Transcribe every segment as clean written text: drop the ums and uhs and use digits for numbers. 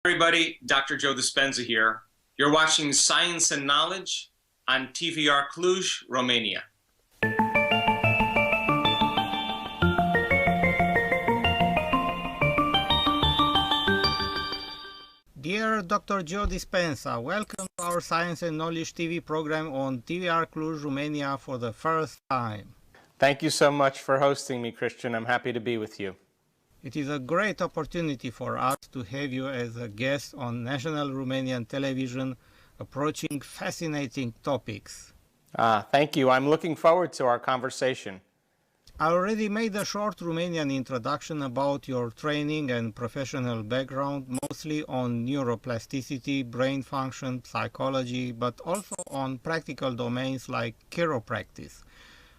Everybody, Dr. Joe Dispenza here. You're watching Science and Knowledge on TVR Cluj, Romania. Dear Dr. Joe Dispenza, welcome to our Science and Knowledge TV program on TVR Cluj, Romania for the first time. Thank you so much for hosting me, Christian. I'm happy to be with you. It is a great opportunity for us to have you as a guest on national Romanian television approaching fascinating topics. Thank you. I'm looking forward to our conversation. I already made a short Romanian introduction about your training and professional background, mostly on neuroplasticity, brain function, psychology, but also on practical domains like chiropractic.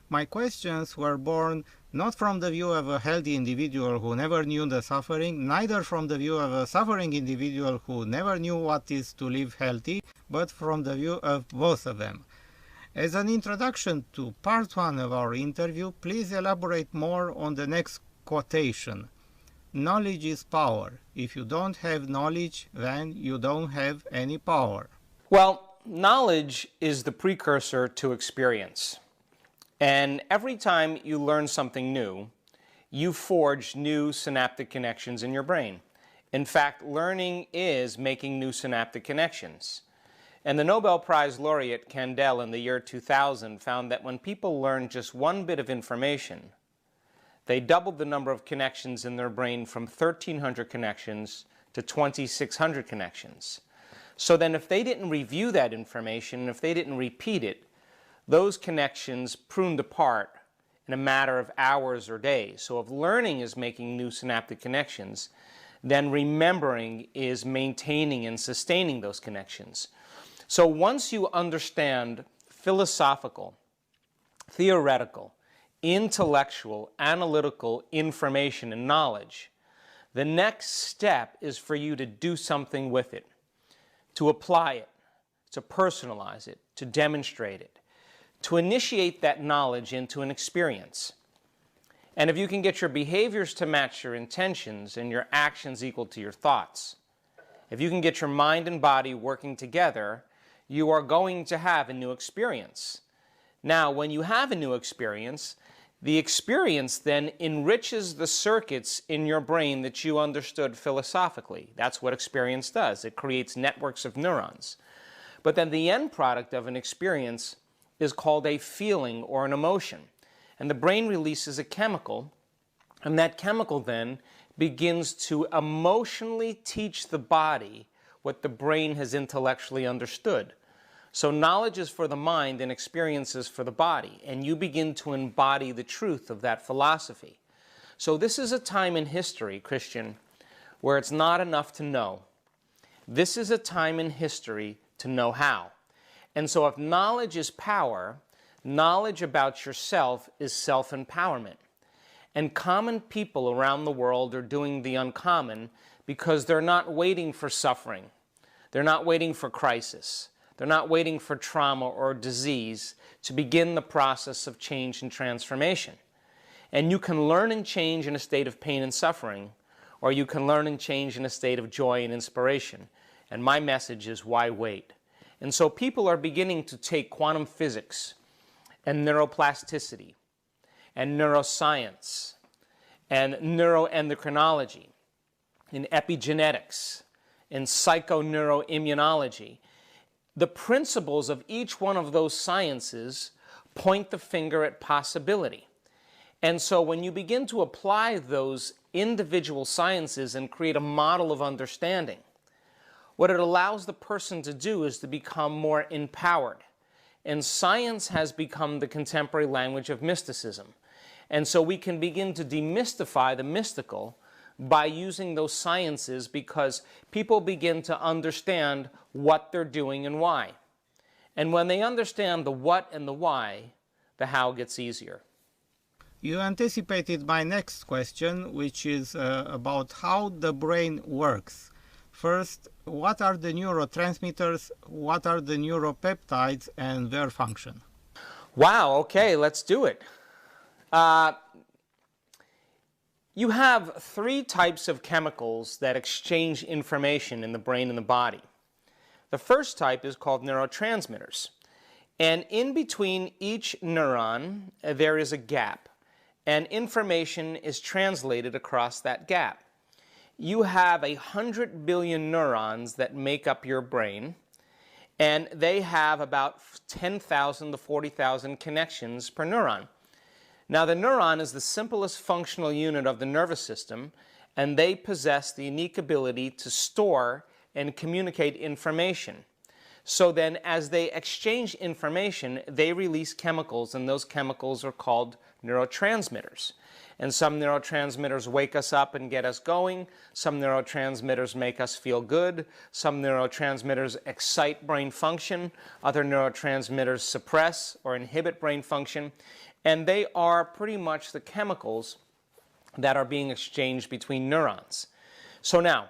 My questions were born not from the view of a healthy individual who never knew the suffering, neither from the view of a suffering individual who never knew what is to live healthy, but from the view of both of them. As an introduction to part one of our interview, please elaborate more on the next quotation. Knowledge is power. If you don't have knowledge, then you don't have any power. Well, knowledge is the precursor to experience. And every time you learn something new, you forge new synaptic connections in your brain. In fact, learning is making new synaptic connections. And the Nobel Prize laureate Kandel in the year 2000 found that when people learn just one bit of information, they doubled the number of connections in their brain from 1,300 connections to 2,600 connections. So then if they didn't review that information, if they didn't repeat it, those connections pruned apart in a matter of hours or days. So if learning is making new synaptic connections, then remembering is maintaining and sustaining those connections. So once you understand philosophical, theoretical, intellectual, analytical information and knowledge, the next step is for you to do something with it, to apply it, to personalize it, to demonstrate it, to initiate that knowledge into an experience. And if you can get your behaviors to match your intentions and your actions equal to your thoughts, if you can get your mind and body working together, you are going to have a new experience. Now, when you have a new experience, the experience then enriches the circuits in your brain that you understood philosophically. That's what experience does. It creates networks of neurons. But then the end product of an experience is called a feeling or an emotion. And the brain releases a chemical, and that chemical then begins to emotionally teach the body what the brain has intellectually understood. So knowledge is for the mind and experience is for the body, and you begin to embody the truth of that philosophy. So this is a time in history, Christian, where it's not enough to know. This is a time in history to know how. And so if knowledge is power, knowledge about yourself is self-empowerment. And common people around the world are doing the uncommon because they're not waiting for suffering. They're not waiting for crisis. They're not waiting for trauma or disease to begin the process of change and transformation. And you can learn and change in a state of pain and suffering, or you can learn and change in a state of joy and inspiration. And my message is, why wait? And so people are beginning to take quantum physics and neuroplasticity and neuroscience and neuroendocrinology and epigenetics and psychoneuroimmunology. The principles of each one of those sciences point the finger at possibility. And so when you begin to apply those individual sciences and create a model of understanding, what it allows the person to do is to become more empowered. And science has become the contemporary language of mysticism. And so we can begin to demystify the mystical by using those sciences because people begin to understand what they're doing and why. And when they understand the what and the why, the how gets easier. You anticipated my next question, which is about how the brain works. First, what are the neurotransmitters, what are the neuropeptides, and their function? Wow, okay, let's do it. You have three types of chemicals that exchange information in the brain and the body. The first type is called neurotransmitters. And in between each neuron, there is a gap. And information is translated across that gap. You have 100 billion neurons that make up your brain, and they have about 10,000 to 40,000 connections per neuron. Now, the neuron is the simplest functional unit of the nervous system, and they possess the unique ability to store and communicate information. So then, as they exchange information, they release chemicals, and those chemicals are called neurotransmitters. And some neurotransmitters wake us up and get us going. Some neurotransmitters make us feel good. Some neurotransmitters excite brain function. Other neurotransmitters suppress or inhibit brain function. And they are pretty much the chemicals that are being exchanged between neurons. So now,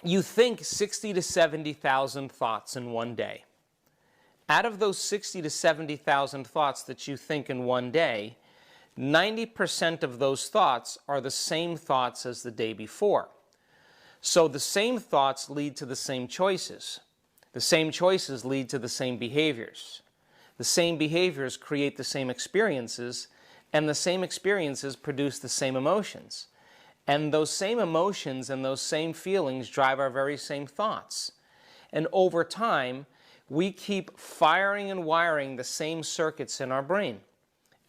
you think 60 to 70,000 thoughts in one day. Out of those 60 to 70,000 thoughts that you think in one day, 90% of those thoughts are the same thoughts as the day before. So the same thoughts lead to the same choices. The same choices lead to the same behaviors. The same behaviors create the same experiences, and the same experiences produce the same emotions. And those same emotions and those same feelings drive our very same thoughts. And over time, we keep firing and wiring the same circuits in our brain.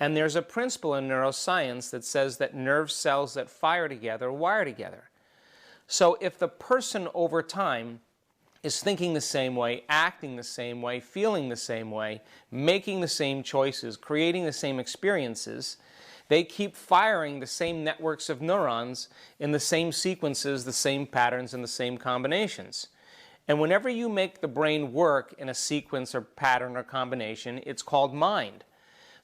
And there's a principle in neuroscience that says that nerve cells that fire together wire together. So if the person over time is thinking the same way, acting the same way, feeling the same way, making the same choices, creating the same experiences, they keep firing the same networks of neurons in the same sequences, the same patterns, and the same combinations. And whenever you make the brain work in a sequence or pattern or combination, it's called mind.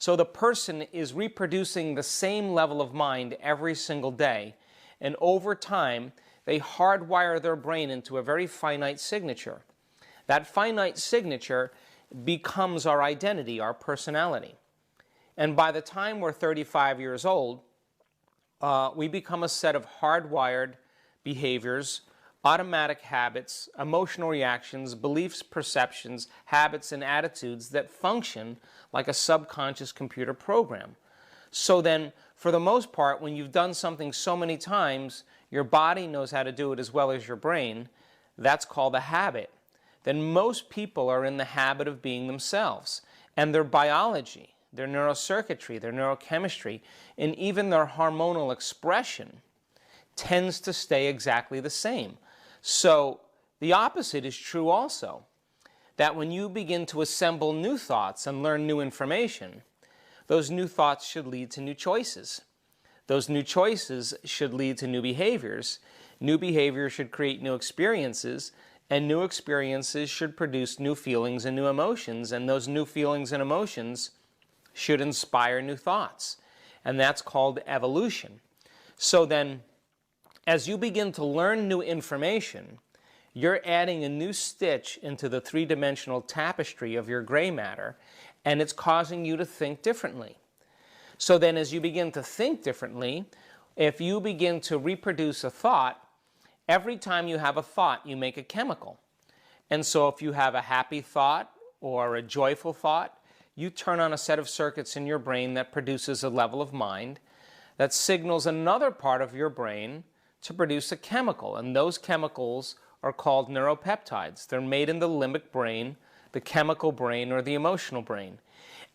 So the person is reproducing the same level of mind every single day, and over time, they hardwire their brain into a very finite signature. That finite signature becomes our identity, our personality. And by the time we're 35 years old, we become a set of hardwired behaviors, automatic habits, emotional reactions, beliefs, perceptions, habits, and attitudes that function like a subconscious computer program. So then, for the most part, when you've done something so many times, your body knows how to do it as well as your brain. That's called a habit. Then most people are in the habit of being themselves. And their biology, their neurocircuitry, their neurochemistry, and even their hormonal expression tends to stay exactly the same. So the opposite is true also, that when you begin to assemble new thoughts and learn new information, those new thoughts should lead to new choices. Those new choices should lead to new behaviors. New behaviors should create new experiences, and new experiences should produce new feelings and new emotions, and those new feelings and emotions should inspire new thoughts. And that's called evolution. So then, as you begin to learn new information, you're adding a new stitch into the three-dimensional tapestry of your gray matter, and it's causing you to think differently. So then as you begin to think differently, if you begin to reproduce a thought, every time you have a thought, you make a chemical. And so if you have a happy thought or a joyful thought, you turn on a set of circuits in your brain that produces a level of mind that signals another part of your brain to produce a chemical. And those chemicals are called neuropeptides. They're made in the limbic brain, the chemical brain, or the emotional brain.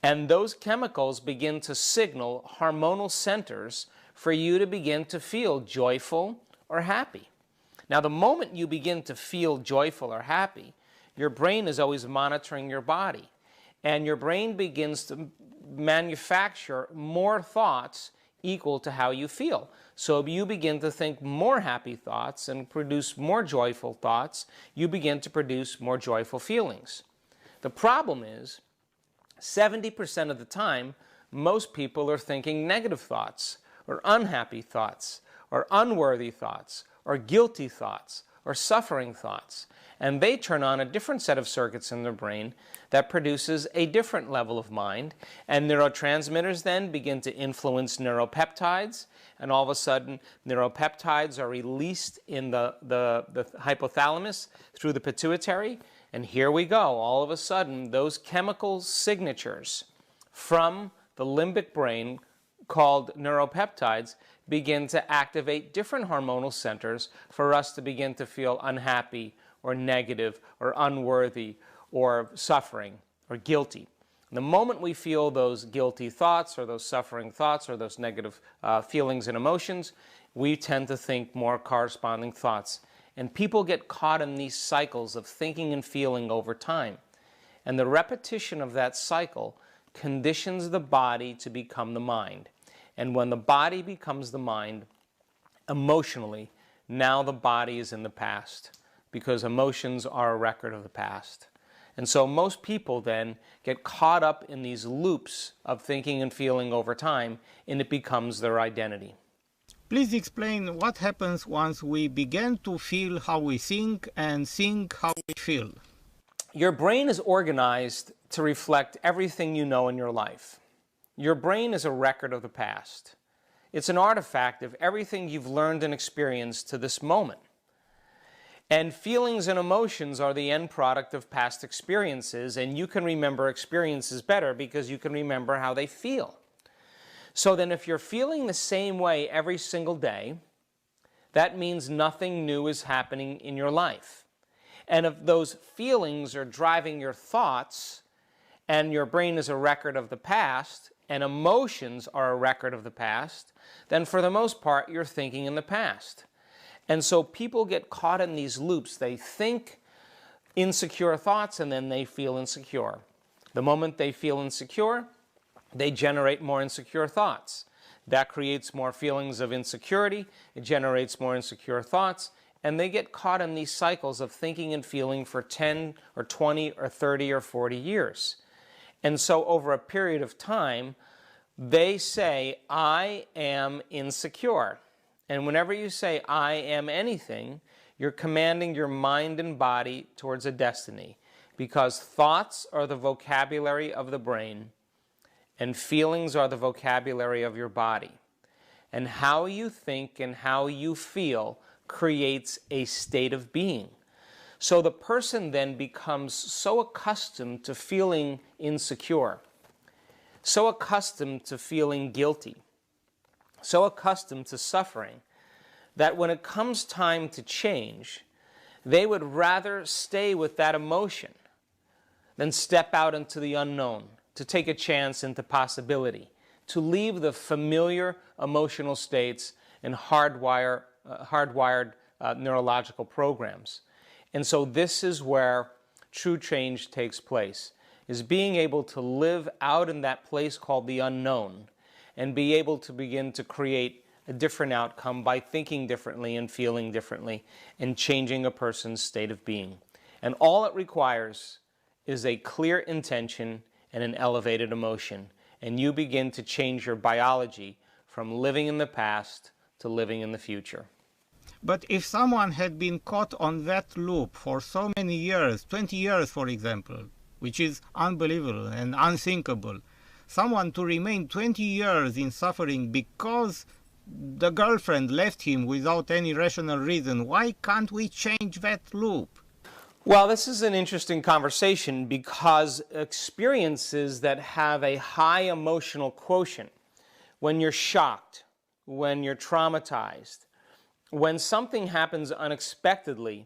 And those chemicals begin to signal hormonal centers for you to begin to feel joyful or happy. Now, the moment you begin to feel joyful or happy, your brain is always monitoring your body. And your brain begins to manufacture more thoughts equal to how you feel. So if you begin to think more happy thoughts and produce more joyful thoughts, you begin to produce more joyful feelings. The problem is, 70% of the time, most people are thinking negative thoughts, or unhappy thoughts, or unworthy thoughts, or guilty thoughts, or suffering thoughts. And they turn on a different set of circuits in their brain that produces a different level of mind. And neurotransmitters then begin to influence neuropeptides. And all of a sudden, neuropeptides are released in the hypothalamus through the pituitary. And here we go. All of a sudden, those chemical signatures from the limbic brain called neuropeptides begin to activate different hormonal centers for us to begin to feel unhappy or negative or unworthy or suffering or guilty. The moment we feel those guilty thoughts or those suffering thoughts or those negative feelings and emotions, we tend to think more corresponding thoughts. And people get caught in these cycles of thinking and feeling over time. And the repetition of that cycle conditions the body to become the mind. And when the body becomes the mind, emotionally, now the body is in the past, because emotions are a record of the past. And so most people then get caught up in these loops of thinking and feeling over time, and it becomes their identity. Please explain what happens once we begin to feel how we think and think how we feel. Your brain is organized to reflect everything you know in your life. Your brain is a record of the past. It's an artifact of everything you've learned and experienced to this moment. And feelings and emotions are the end product of past experiences, and you can remember experiences better because you can remember how they feel. So then if you're feeling the same way every single day, that means nothing new is happening in your life. And if those feelings are driving your thoughts, and your brain is a record of the past, and emotions are a record of the past, then for the most part, you're thinking in the past. And so people get caught in these loops. They think insecure thoughts, and then they feel insecure. The moment they feel insecure, they generate more insecure thoughts. That creates more feelings of insecurity. It generates more insecure thoughts. And they get caught in these cycles of thinking and feeling for 10 or 20 or 30 or 40 years. And so over a period of time, they say, I am insecure. And whenever you say, I am anything, you're commanding your mind and body towards a destiny. Because thoughts are the vocabulary of the brain, and feelings are the vocabulary of your body. And how you think and how you feel creates a state of being. So the person then becomes so accustomed to feeling insecure, so accustomed to feeling guilty, so accustomed to suffering, that when it comes time to change, they would rather stay with that emotion than step out into the unknown, to take a chance into possibility, to leave the familiar emotional states and hardwired neurological programs. And so this is where true change takes place, is being able to live out in that place called the unknown and be able to begin to create a different outcome by thinking differently and feeling differently and changing a person's state of being. And all it requires is a clear intention and an elevated emotion. And you begin to change your biology from living in the past to living in the future. But if someone had been caught on that loop for so many years, 20 years for example, which is unbelievable and unthinkable, someone to remain 20 years in suffering because the girlfriend left him without any rational reason, why can't we change that loop? Well, this is an interesting conversation because experiences that have a high emotional quotient, when you're shocked, when you're traumatized, when something happens unexpectedly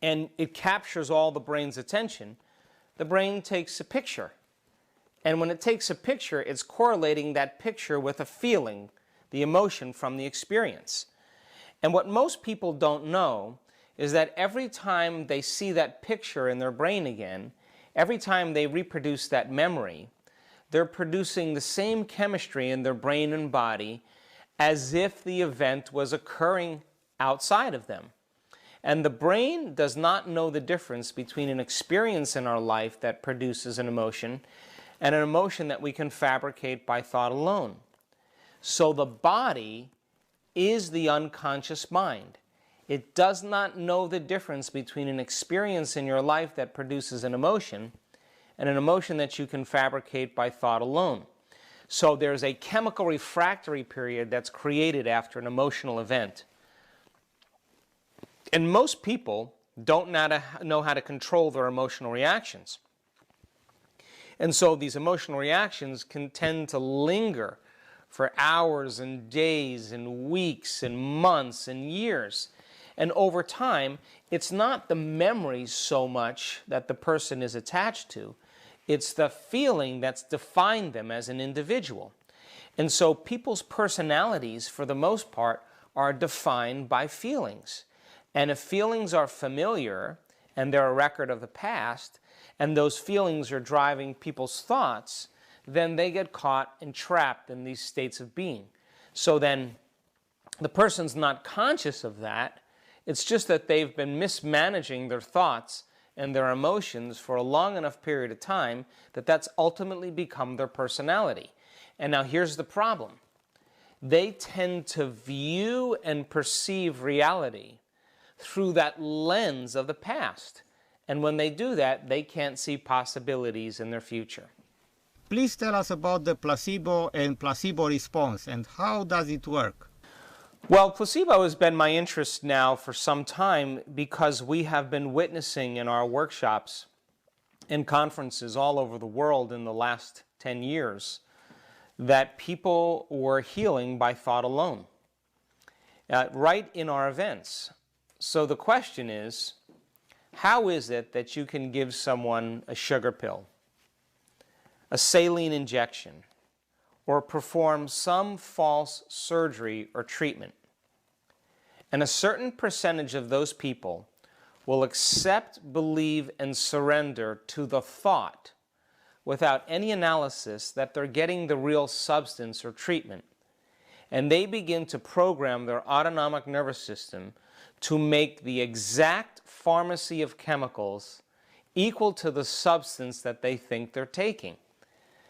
and it captures all the brain's attention, the brain takes a picture. And when it takes a picture, it's correlating that picture with a feeling, the emotion from the experience. And what most people don't know is that every time they see that picture in their brain again, every time they reproduce that memory, they're producing the same chemistry in their brain and body as if the event was occurring outside of them. And the brain does not know the difference between an experience in our life that produces an emotion and an emotion that we can fabricate by thought alone. So the body is the unconscious mind. it does not know the difference between an experience in your life that produces an emotion and an emotion that you can fabricate by thought alone. So there's a chemical refractory period that's created after an emotional event. And most people don't know how to control their emotional reactions. And so these emotional reactions can tend to linger for hours and days and weeks and months and years. And over time, it's not the memories so much that the person is attached to, it's the feeling that's defined them as an individual. And so people's personalities, for the most part, are defined by feelings. And if feelings are familiar and they're a record of the past, and those feelings are driving people's thoughts, then they get caught and trapped in these states of being. So then the person's not conscious of that. It's just that they've been mismanaging their thoughts and their emotions for a long enough period of time that that's ultimately become their personality. And now here's the problem. They tend to view and perceive reality through that lens of the past. And when they do that, they can't see possibilities in their future. Please tell us about the placebo and placebo response and how does it work? Well, placebo has been my interest now for some time because we have been witnessing in our workshops and conferences all over the world in the last 10 years that people were healing by thought alone, right in our events. So the question is, how is it that you can give someone a sugar pill, a saline injection, or perform some false surgery or treatment, and a certain percentage of those people will accept, believe, and surrender to the thought without any analysis that they're getting the real substance or treatment, and they begin to program their autonomic nervous system to make the exact pharmacy of chemicals equal to the substance that they think they're taking.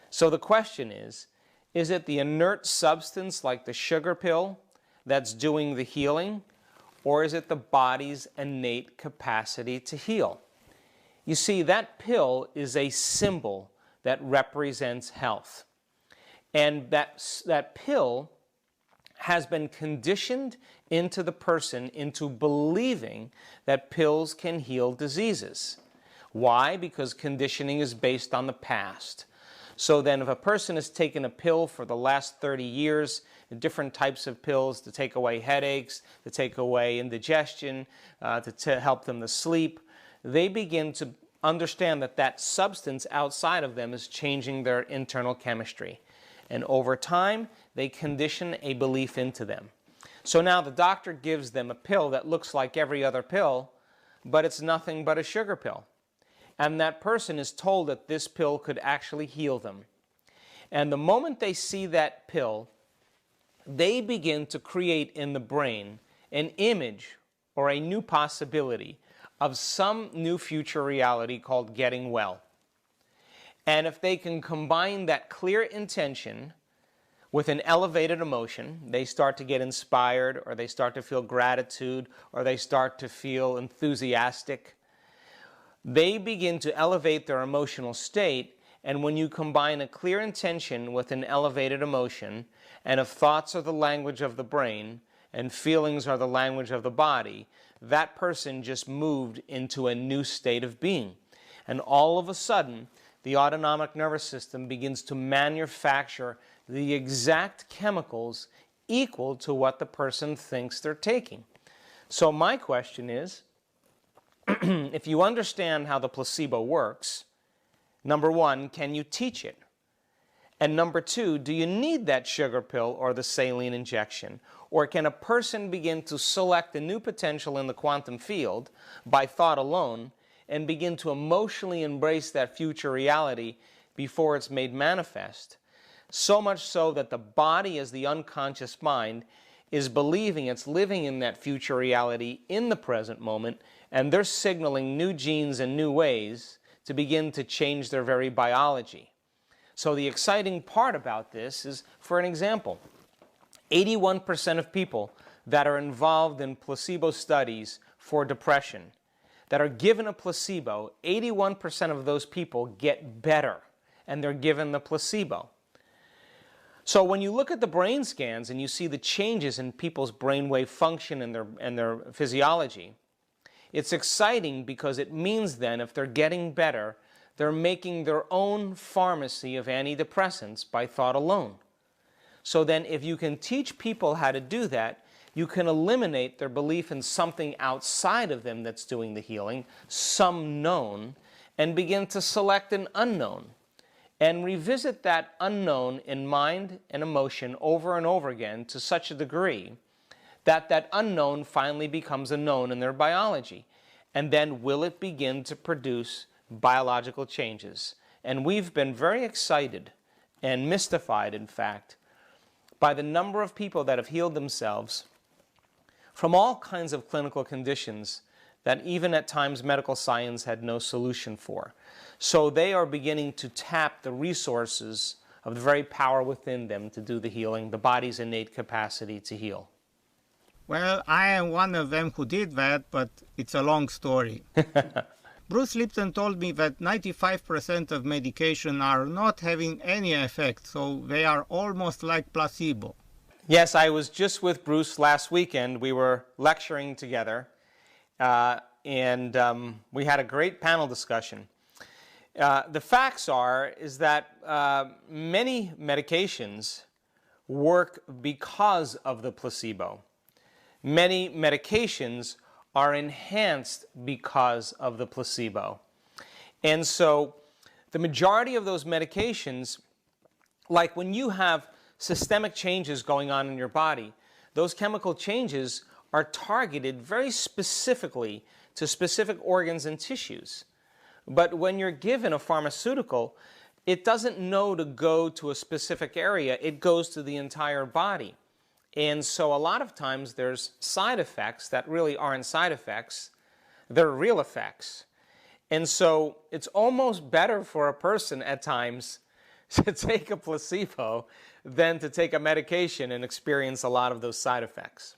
So the question is it the inert substance like the sugar pill that's doing the healing, or is it the body's innate capacity to heal? You see, that pill is a symbol that represents health. And that pill has been conditioned into the person into believing that pills can heal diseases. Why? Because conditioning is based on the past. So then if a person has taken a pill for the last 30 years, different types of pills to take away headaches, to take away indigestion, to help them to sleep, they begin to understand that that substance outside of them is changing their internal chemistry. And over time, they condition a belief into them. So now the doctor gives them a pill that looks like every other pill, but it's nothing but a sugar pill. And that person is told that this pill could actually heal them. And the moment they see that pill, they begin to create in the brain an image or a new possibility of some new future reality called getting well. And if they can combine that clear intention with an elevated emotion, they start to get inspired, or they start to feel gratitude, or they start to feel enthusiastic. They begin to elevate their emotional state, and when you combine a clear intention with an elevated emotion, and if thoughts are the language of the brain, and feelings are the language of the body, that person just moved into a new state of being. And all of a sudden, the autonomic nervous system begins to manufacture the exact chemicals equal to what the person thinks they're taking. So my question is, if you understand how the placebo works, number one, can you teach it? And number two, do you need that sugar pill or the saline injection? Or can a person begin to select a new potential in the quantum field by thought alone and begin to emotionally embrace that future reality before it's made manifest? So much so that the body, as the unconscious mind, is believing it's living in that future reality in the present moment, and they're signaling new genes and new ways to begin to change their very biology. So the exciting part about this is, for an example, 81% of people that are involved in placebo studies for depression, that are given a placebo, 81% of those people get better, and they're given the placebo. So when you look at the brain scans and you see the changes in people's brainwave function and their physiology, it's exciting because it means then if they're getting better, they're making their own pharmacy of antidepressants by thought alone. So then if you can teach people how to do that, you can eliminate their belief in something outside of them that's doing the healing, some known, and begin to select an unknown. And revisit that unknown in mind and emotion over and over again to such a degree that that unknown finally becomes a known in their biology. And then will it begin to produce biological changes? And we've been very excited and mystified, in fact, by the number of people that have healed themselves from all kinds of clinical conditions that even at times medical science had no solution for. So they are beginning to tap the resources of the very power within them to do the healing, the body's innate capacity to heal. Well, I am one of them who did that, but it's a long story. Bruce Lipton told me that 95% of medication are not having any effect, so they are almost like placebo. Yes, I was just with Bruce last weekend. We were lecturing together, and we had a great panel discussion. The facts is that many medications work because of the placebo. Many medications are enhanced because of the placebo. And so the majority of those medications, like when you have systemic changes going on in your body, those chemical changes are targeted very specifically to specific organs and tissues. But when you're given a pharmaceutical, it doesn't know to go to a specific area, it goes to the entire body. And so a lot of times there's side effects that really aren't side effects, they're real effects. And so it's almost better for a person at times to take a placebo than to take a medication and experience a lot of those side effects.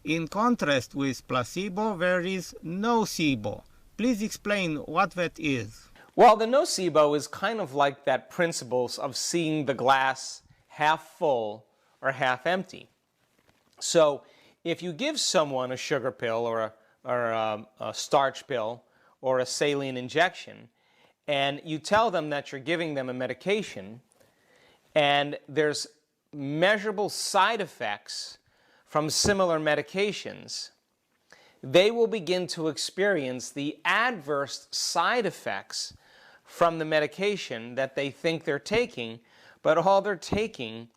In contrast with placebo, there is nocebo. Please explain what that is. Well, the nocebo is kind of like that principle of seeing the glass half full or half empty. So if you give someone a sugar pill or a starch pill or a saline injection, and you tell them that you're giving them a medication, and there's measurable side effects from similar medications, they will begin to experience the adverse side effects from the medication that they think they're taking, but all they're taking,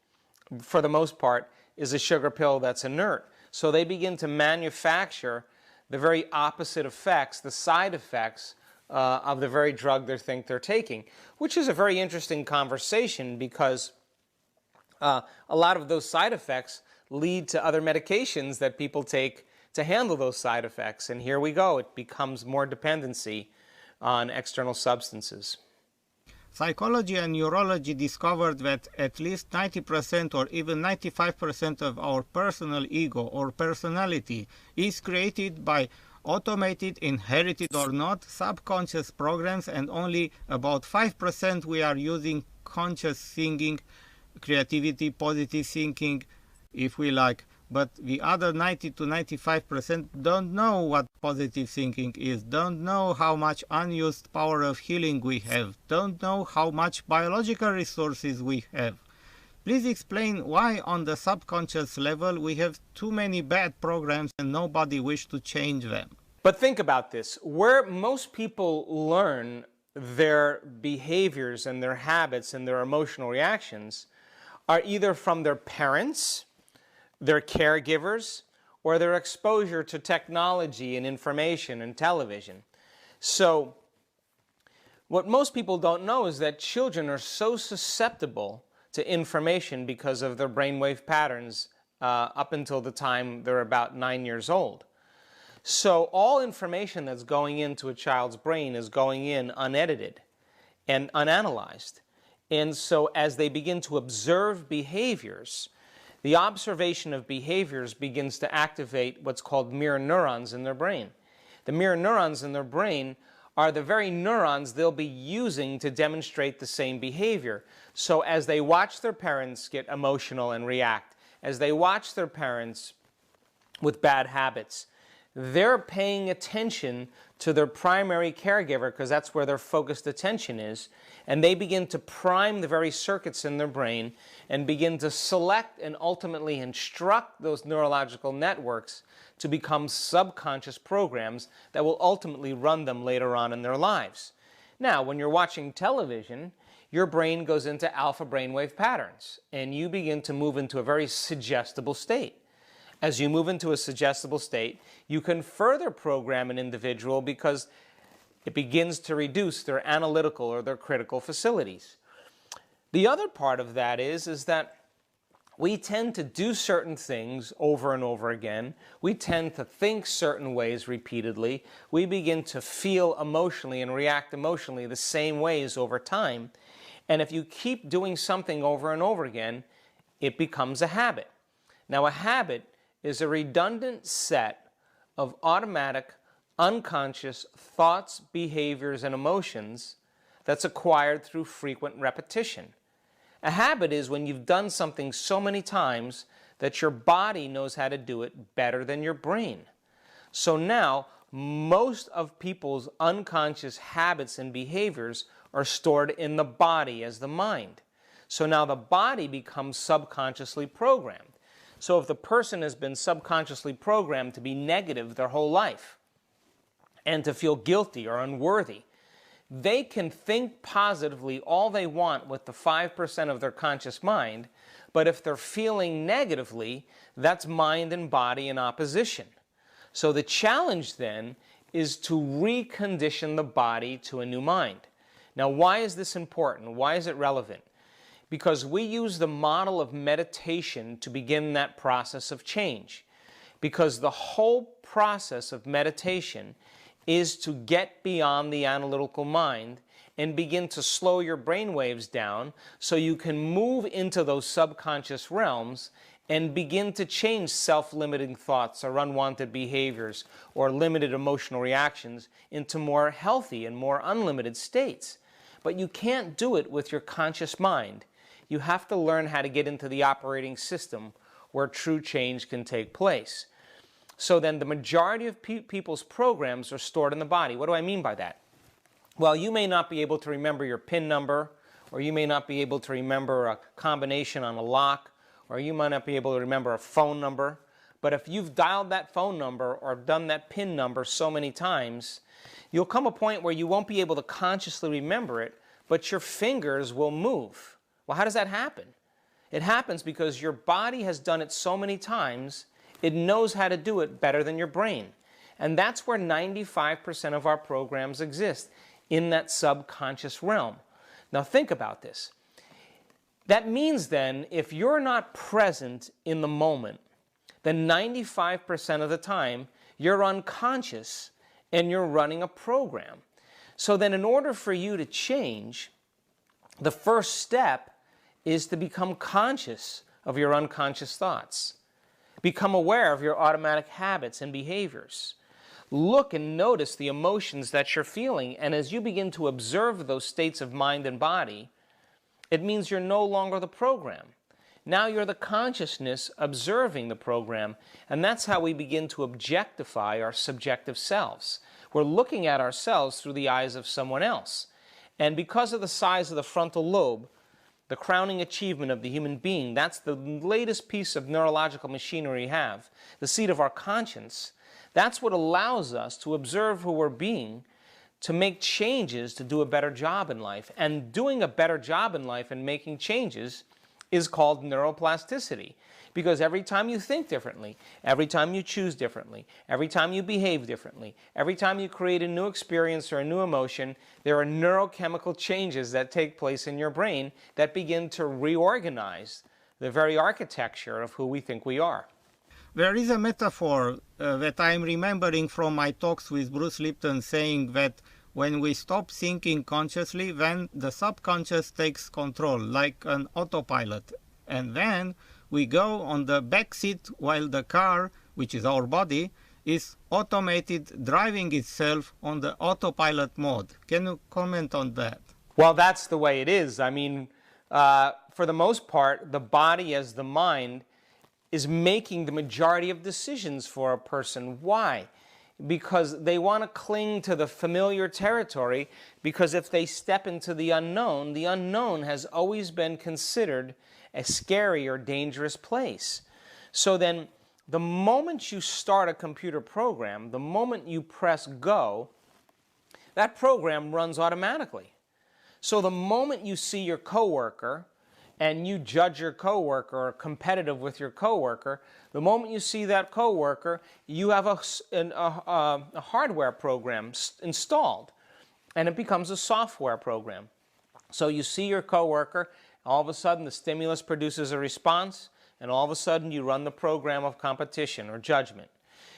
for the most part, is a sugar pill that's inert. So they begin to manufacture the very opposite effects, the side effects of the very drug they think they're taking, which is a very interesting conversation because a lot of those side effects lead to other medications that people take to handle those side effects. And here we go, it becomes more dependency on external substances. Psychology and neurology discovered that at least 90% or even 95% of our personal ego or personality is created by automated, inherited or not, subconscious programs, and only about 5% we are using conscious thinking, creativity, positive thinking, if we like. But the other 90 to 95% don't know what positive thinking is, don't know how much unused power of healing we have, don't know how much biological resources we have. Please explain why on the subconscious level we have too many bad programs and nobody wishes to change them. But think about this. Where most people learn their behaviors and their habits and their emotional reactions are either from their parents, their caregivers, or their exposure to technology and information and television. So what most people don't know is that children are so susceptible to information because of their brainwave patterns up until the time they're about 9 years old. So all information that's going into a child's brain is going in unedited and unanalyzed. And so as they begin to observe behaviors, the observation of behaviors begins to activate what's called mirror neurons in their brain. The mirror neurons in their brain are the very neurons they'll be using to demonstrate the same behavior. So as they watch their parents get emotional and react, as they watch their parents with bad habits, they're paying attention to their primary caregiver because that's where their focused attention is, and they begin to prime the very circuits in their brain and begin to select and ultimately instruct those neurological networks to become subconscious programs that will ultimately run them later on in their lives. Now, when you're watching television, your brain goes into alpha brainwave patterns, and you begin to move into a very suggestible state. As you move into a suggestible state, you can further program an individual because it begins to reduce their analytical or their critical facilities. The other part of that is that we tend to do certain things over and over again. We tend to think certain ways repeatedly. We begin to feel emotionally and react emotionally the same ways over time. And if you keep doing something over and over again, it becomes a habit. Now, a habit is a redundant set of automatic, unconscious thoughts, behaviors, and emotions that's acquired through frequent repetition. A habit is when you've done something so many times that your body knows how to do it better than your brain. So now, most of people's unconscious habits and behaviors are stored in the body as the mind. So now the body becomes subconsciously programmed. So if the person has been subconsciously programmed to be negative their whole life and to feel guilty or unworthy, they can think positively all they want with the 5% of their conscious mind, but if they're feeling negatively, that's mind and body in opposition. So the challenge then is to recondition the body to a new mind. Now, why is this important? Why is it relevant? Because we use the model of meditation to begin that process of change. Because the whole process of meditation is to get beyond the analytical mind and begin to slow your brain waves down so you can move into those subconscious realms and begin to change self-limiting thoughts or unwanted behaviors or limited emotional reactions into more healthy and more unlimited states. But you can't do it with your conscious mind. You have to learn how to get into the operating system where true change can take place. So then the majority of people's programs are stored in the body. What do I mean by that? Well, you may not be able to remember your PIN number, or you may not be able to remember a combination on a lock, or you might not be able to remember a phone number. But if you've dialed that phone number or done that PIN number so many times, you'll come a point where you won't be able to consciously remember it, but your fingers will move. Well, how does that happen? It happens because your body has done it so many times, it knows how to do it better than your brain. And that's where 95% of our programs exist, in that subconscious realm. Now think about this. That means then, if you're not present in the moment, then 95% of the time, you're unconscious and you're running a program. So then in order for you to change, the first step is to become conscious of your unconscious thoughts. Become aware of your automatic habits and behaviors. Look and notice the emotions that you're feeling, and as you begin to observe those states of mind and body, it means you're no longer the program. Now you're the consciousness observing the program, and that's how we begin to objectify our subjective selves. We're looking at ourselves through the eyes of someone else. And because of the size of the frontal lobe, the crowning achievement of the human being, that's the latest piece of neurological machinery we have, the seat of our conscience. That's what allows us to observe who we're being, to make changes to do a better job in life. And doing a better job in life and making changes is called neuroplasticity. Because every time you think differently, every time you choose differently, every time you behave differently, every time you create a new experience or a new emotion, there are neurochemical changes that take place in your brain that begin to reorganize the very architecture of who we think we are. There is a metaphor that I'm remembering from my talks with Bruce Lipton, saying that when we stop thinking consciously, then the subconscious takes control, like an autopilot. And then we go on the back seat while the car, which is our body, is automated driving itself on the autopilot mode. Can you comment on that? Well, that's the way it is. I mean, for the most part, the body as the mind is making the majority of decisions for a person. Why? Because they want to cling to the familiar territory, because if they step into the unknown has always been considered a scary or dangerous place. So then, the moment you start a computer program, the moment you press go, that program runs automatically. So the moment you see your coworker and you judge your coworker or are competitive with your coworker, the moment you see that coworker, you have a hardware program installed, and it becomes a software program. So you see your coworker, all of a sudden the stimulus produces a response, and all of a sudden you run the program of competition or judgment.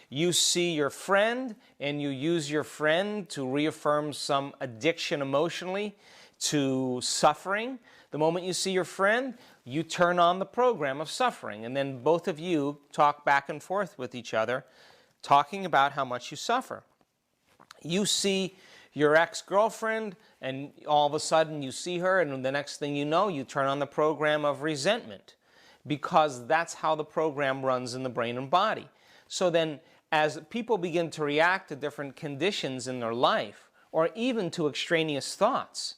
You see your friend, and you use your friend to reaffirm some addiction emotionally to suffering. The moment you see your friend, you turn on the program of suffering, and then both of you talk back and forth with each other, talking about how much you suffer. You see your ex-girlfriend, and all of a sudden you see her, and the next thing you know, you turn on the program of resentment, because that's how the program runs in the brain and body. So then, as people begin to react to different conditions in their life, or even to extraneous thoughts,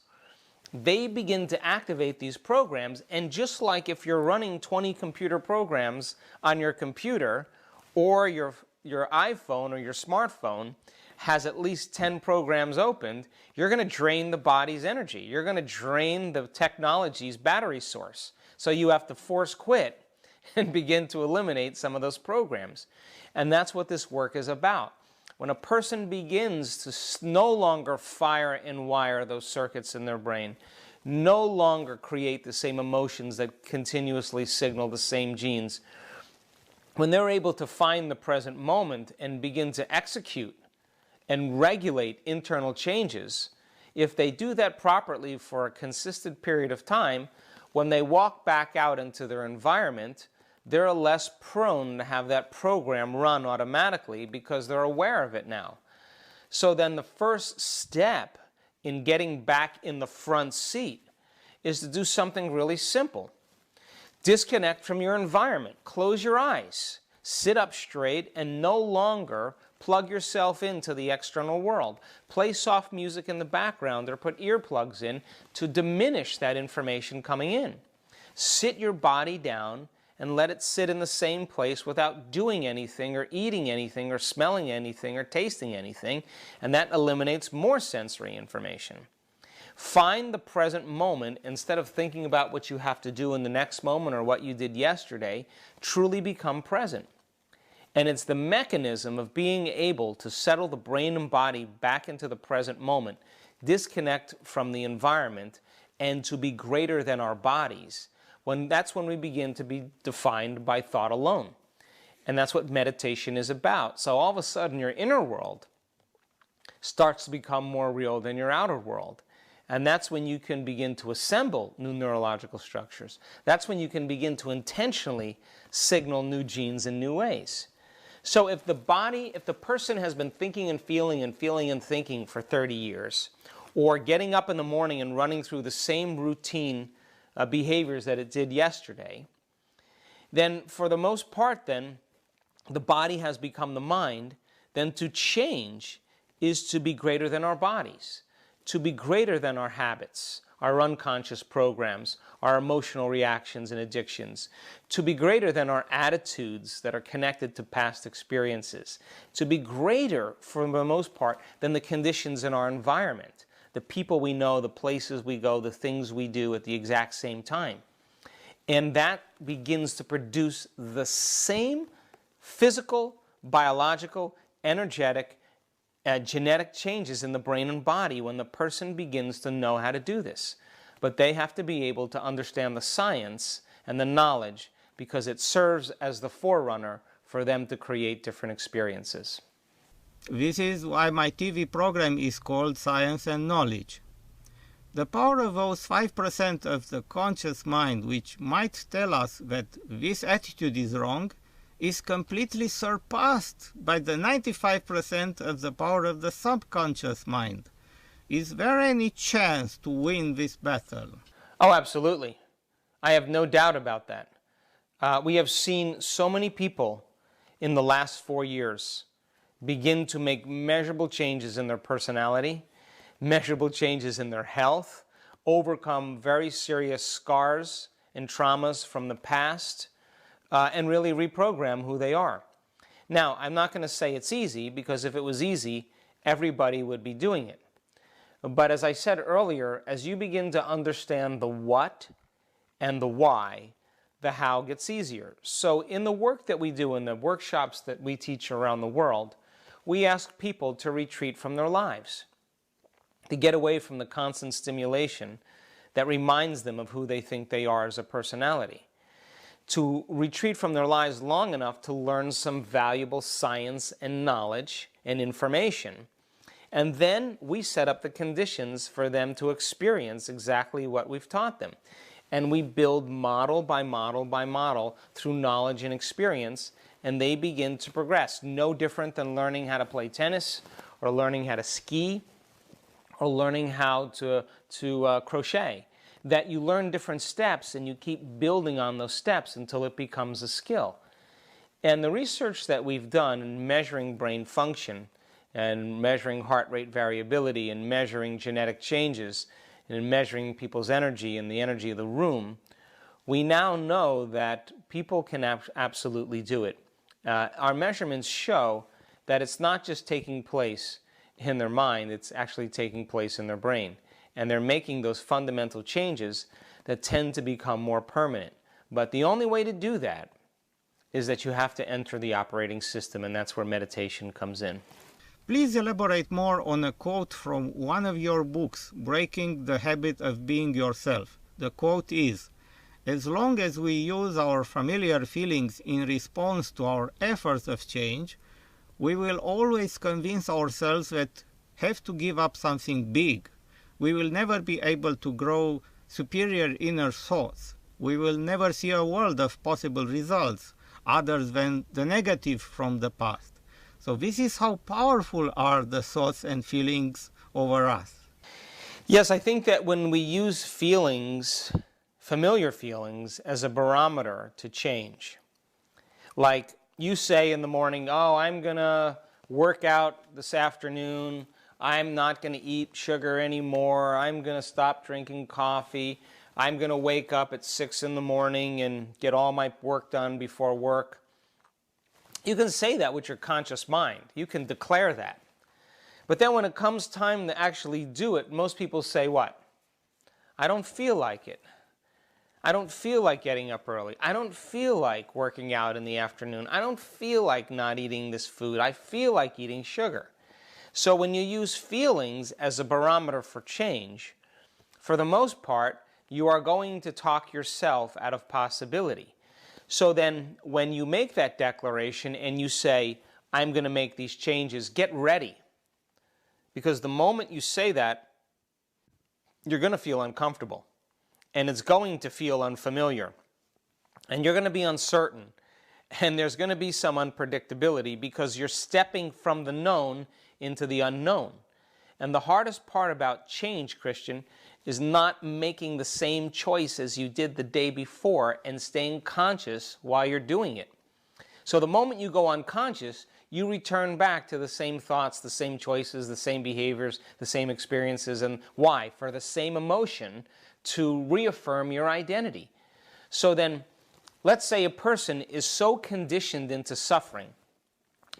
they begin to activate these programs. And just like if you're running 20 computer programs on your computer, or your iPhone or your smartphone has at least 10 programs opened, you're going to drain the body's energy. You're going to drain the technology's battery source. So you have to force quit and begin to eliminate some of those programs. And that's what this work is about. When a person begins to no longer fire and wire those circuits in their brain, no longer create the same emotions that continuously signal the same genes, when they're able to find the present moment and begin to execute and regulate internal changes, if they do that properly for a consistent period of time, when they walk back out into their environment, they're less prone to have that program run automatically because they're aware of it now. So then the first step in getting back in the front seat is to do something really simple. Disconnect from your environment. Close your eyes. Sit up straight and no longer plug yourself into the external world. Play soft music in the background or put earplugs in to diminish that information coming in. Sit your body down and let it sit in the same place without doing anything or eating anything or smelling anything or tasting anything, and that eliminates more sensory information. Find the present moment instead of thinking about what you have to do in the next moment or what you did yesterday. Truly become present. And it's the mechanism of being able to settle the brain and body back into the present moment, disconnect from the environment, and to be greater than our bodies. That's when we begin to be defined by thought alone. And that's what meditation is about. So all of a sudden your inner world starts to become more real than your outer world. And that's when you can begin to assemble new neurological structures. That's when you can begin to intentionally signal new genes in new ways. So if the person has been thinking and feeling and feeling and thinking for 30 years, or getting up in the morning and running through the same routine behaviors that it did yesterday, then for the most part then, the body has become the mind. Then to change is to be greater than our bodies, to be greater than our habits, our unconscious programs, our emotional reactions and addictions, to be greater than our attitudes that are connected to past experiences, to be greater, for the most part, than the conditions in our environment, the people we know, the places we go, the things we do at the exact same time. And that begins to produce the same physical, biological, energetic, genetic changes in the brain and body when the person begins to know how to do this. But they have to be able to understand the science and the knowledge, because it serves as the forerunner for them to create different experiences. This is why my TV program is called Science and Knowledge. The power of those 5% of the conscious mind which might tell us that this attitude is wrong is completely surpassed by the 95% of the power of the subconscious mind. Is there any chance to win this battle? Oh, absolutely. I have no doubt about that. We have seen so many people in the last 4 years begin to make measurable changes in their personality, measurable changes in their health, overcome very serious scars and traumas from the past, and really reprogram who they are. Now, I'm not going to say it's easy, because if it was easy, everybody would be doing it. But as I said earlier, as you begin to understand the what and the why, the how gets easier. So in the work that we do, in the workshops that we teach around the world, we ask people to retreat from their lives, to get away from the constant stimulation that reminds them of who they think they are as a personality, to retreat from their lives long enough to learn some valuable science and knowledge and information. And then we set up the conditions for them to experience exactly what we've taught them. And we build model by model by model through knowledge and experience, and they begin to progress. No different than learning how to play tennis, or learning how to ski, or learning how to crochet. That you learn different steps and you keep building on those steps until it becomes a skill. And the research that we've done in measuring brain function, and measuring heart rate variability, and measuring genetic changes, and measuring people's energy and the energy of the room, we now know that people can absolutely do it. Our measurements show that it's not just taking place in their mind, it's actually taking place in their brain. And they're making those fundamental changes that tend to become more permanent. But the only way to do that is that you have to enter the operating system, and that's where meditation comes in. Please elaborate more on a quote from one of your books, Breaking the Habit of Being Yourself. The quote is, "As long as we use our familiar feelings in response to our efforts of change, we will always convince ourselves that have to give up something big. We will never be able to grow superior inner thoughts. We will never see a world of possible results other than the negative from the past. So this is how powerful are the thoughts and feelings over us." Yes, I think that when we use feelings, familiar feelings, as a barometer to change, like you say in the morning, oh, I'm going to work out this afternoon, I'm not going to eat sugar anymore, I'm going to stop drinking coffee, I'm going to wake up at 6 in the morning and get all my work done before work. You can say that with your conscious mind. You can declare that. But then when it comes time to actually do it, most people say what? I don't feel like it. I don't feel like getting up early. I don't feel like working out in the afternoon. I don't feel like not eating this food. I feel like eating sugar. So when you use feelings as a barometer for change, for the most part, you are going to talk yourself out of possibility. So then when you make that declaration and you say, I'm going to make these changes, get ready. Because the moment you say that, you're going to feel uncomfortable. And it's going to feel unfamiliar. And you're going to be uncertain. And there's going to be some unpredictability because you're stepping from the known into the unknown. And the hardest part about change, Christian, is not making the same choice as you did the day before and staying conscious while you're doing it. So the moment you go unconscious, you return back to the same thoughts, the same choices, the same behaviors, the same experiences. And why? For the same emotion, to reaffirm your identity. So then, let's say a person is so conditioned into suffering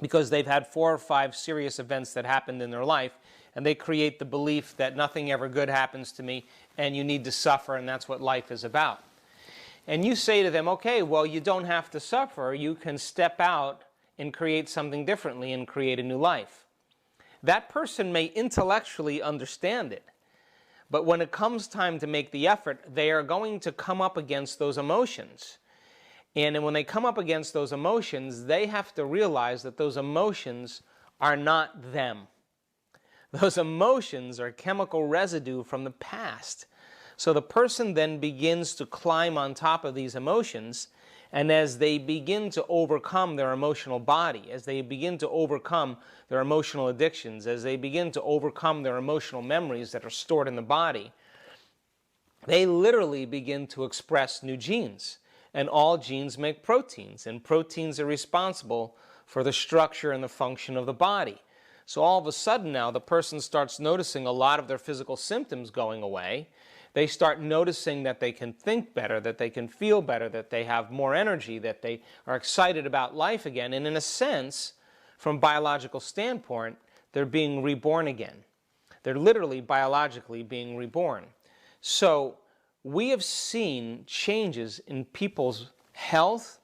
because they've had 4 or 5 serious events that happened in their life, and they create the belief that nothing ever good happens to me and you need to suffer, and that's what life is about. And you say to them, okay, well, you don't have to suffer. You can step out and create something differently and create a new life. That person may intellectually understand it, but when it comes time to make the effort, they are going to come up against those emotions. And when they come up against those emotions, they have to realize that those emotions are not them. Those emotions are chemical residue from the past. So the person then begins to climb on top of these emotions, and as they begin to overcome their emotional body, as they begin to overcome their emotional addictions, as they begin to overcome their emotional memories that are stored in the body, they literally begin to express new genes. And all genes make proteins, and proteins are responsible for the structure and the function of the body. So all of a sudden now the person starts noticing a lot of their physical symptoms going away. They start noticing that they can think better, that they can feel better, that they have more energy, that they are excited about life again. And in a sense, from a biological standpoint, they're being reborn again. They're literally biologically being reborn. So we have seen changes in people's health,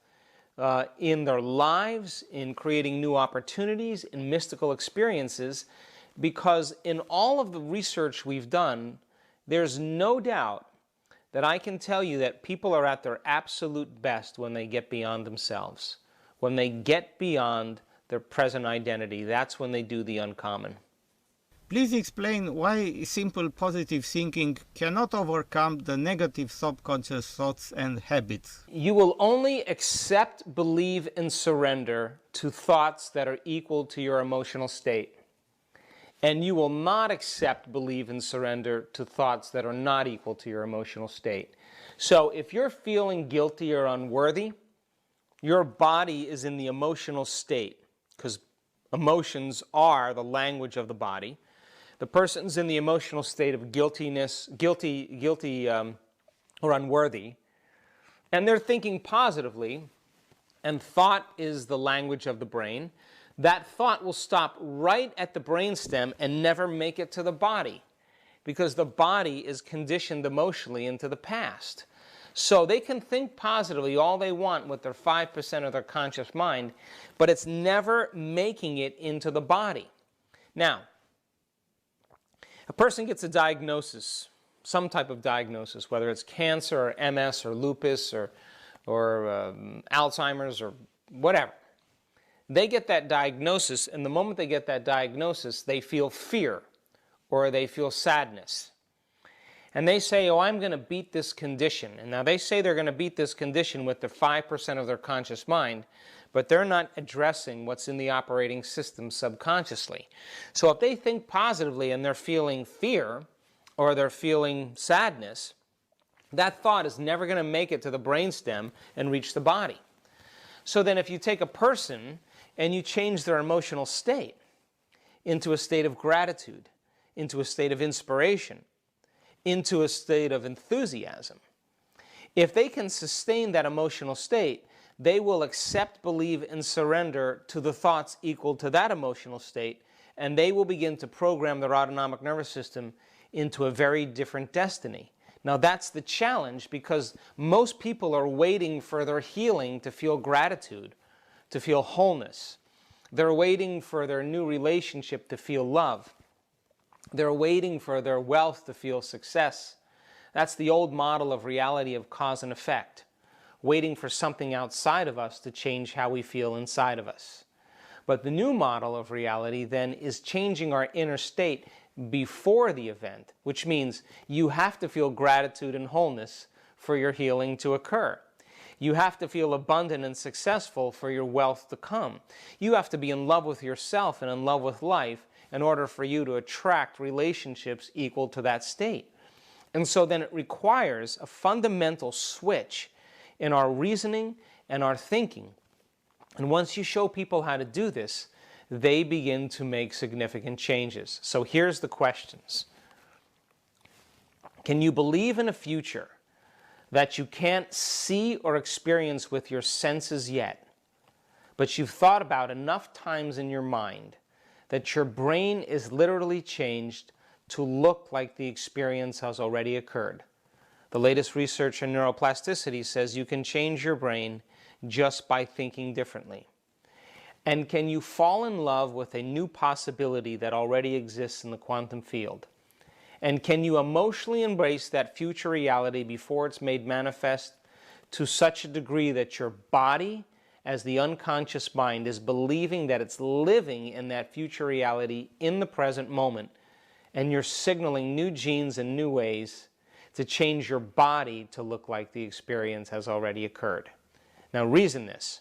in their lives, in creating new opportunities, in mystical experiences, because in all of the research we've done, there's no doubt that I can tell you that people are at their absolute best when they get beyond themselves. When they get beyond their present identity, that's when they do the uncommon. Please explain why simple positive thinking cannot overcome the negative subconscious thoughts and habits. You will only accept, believe, and surrender to thoughts that are equal to your emotional state. And you will not accept, believe, and surrender to thoughts that are not equal to your emotional state. So if you're feeling guilty or unworthy, your body is in the emotional state, because emotions are the language of the body. The person's in the emotional state of guilty or unworthy, and they're thinking positively, and thought is the language of the brain. That thought will stop right at the brainstem and never make it to the body, because the body is conditioned emotionally into the past. So they can think positively all they want with their 5% of their conscious mind, but it's never making it into the body. Now, a person gets a diagnosis, some type of diagnosis, whether it's cancer or MS or lupus or Alzheimer's or whatever. They get that diagnosis, and the moment they get that diagnosis, they feel fear or they feel sadness. And they say, oh, I'm going to beat this condition. And now they say they're going to beat this condition with the 5% of their conscious mind, but they're not addressing what's in the operating system subconsciously. So if they think positively and they're feeling fear or they're feeling sadness, that thought is never going to make it to the brainstem and reach the body. So then if you take a person and you change their emotional state into a state of gratitude, into a state of inspiration, into a state of enthusiasm, if they can sustain that emotional state, they will accept, believe, and surrender to the thoughts equal to that emotional state, and they will begin to program their autonomic nervous system into a very different destiny. Now that's the challenge, because most people are waiting for their healing to feel gratitude, to feel wholeness. They're waiting for their new relationship to feel love. They're waiting for their wealth to feel success. That's the old model of reality of cause and effect, waiting for something outside of us to change how we feel inside of us. But the new model of reality then is changing our inner state before the event, which means you have to feel gratitude and wholeness for your healing to occur. You have to feel abundant and successful for your wealth to come. You have to be in love with yourself and in love with life in order for you to attract relationships equal to that state. And so then it requires a fundamental switch in our reasoning and our thinking. And once you show people how to do this, they begin to make significant changes. So here's the questions. Can you believe in a future that you can't see or experience with your senses yet, but you've thought about enough times in your mind that your brain is literally changed to look like the experience has already occurred? The latest research in neuroplasticity says you can change your brain just by thinking differently. And can you fall in love with a new possibility that already exists in the quantum field? And can you emotionally embrace that future reality before it's made manifest to such a degree that your body, as the unconscious mind, is believing that it's living in that future reality in the present moment and you're signaling new genes and new ways to change your body to look like the experience has already occurred. Now reason this.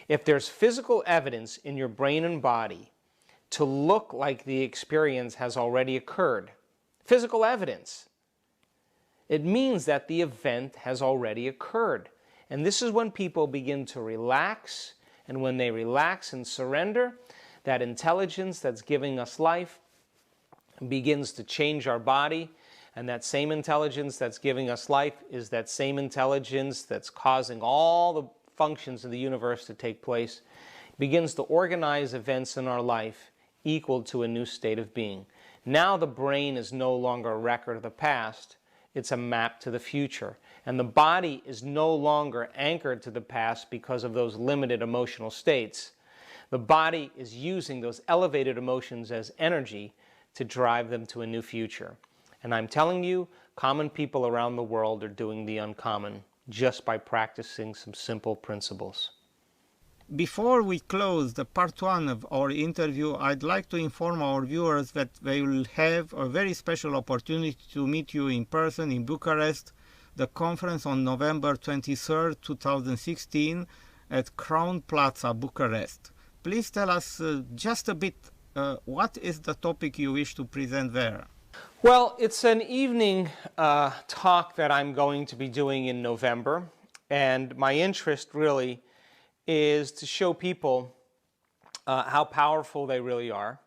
If there's physical evidence in your brain and body to look like the experience has already occurred, physical evidence, it means that the event has already occurred. And this is when people begin to relax, and when they relax and surrender, that intelligence that's giving us life begins to change our body, and that same intelligence that's giving us life is that same intelligence that's causing all the functions of the universe to take place, begins to organize events in our life equal to a new state of being. Now the brain is no longer a record of the past, it's a map to the future. And the body is no longer anchored to the past because of those limited emotional states. The body is using those elevated emotions as energy to drive them to a new future. And I'm telling you, common people around the world are doing the uncommon just by practicing some simple principles. Before we close the part 1 of our interview, I'd like to inform our viewers that they will have a very special opportunity to meet you in person in Bucharest, the conference on November 23rd, 2016 at Crown Plaza, Bucharest. Please tell us just a bit, what is the topic you wish to present there? Well, it's an evening talk that I'm going to be doing in November, and my interest really is to show people how powerful they really are,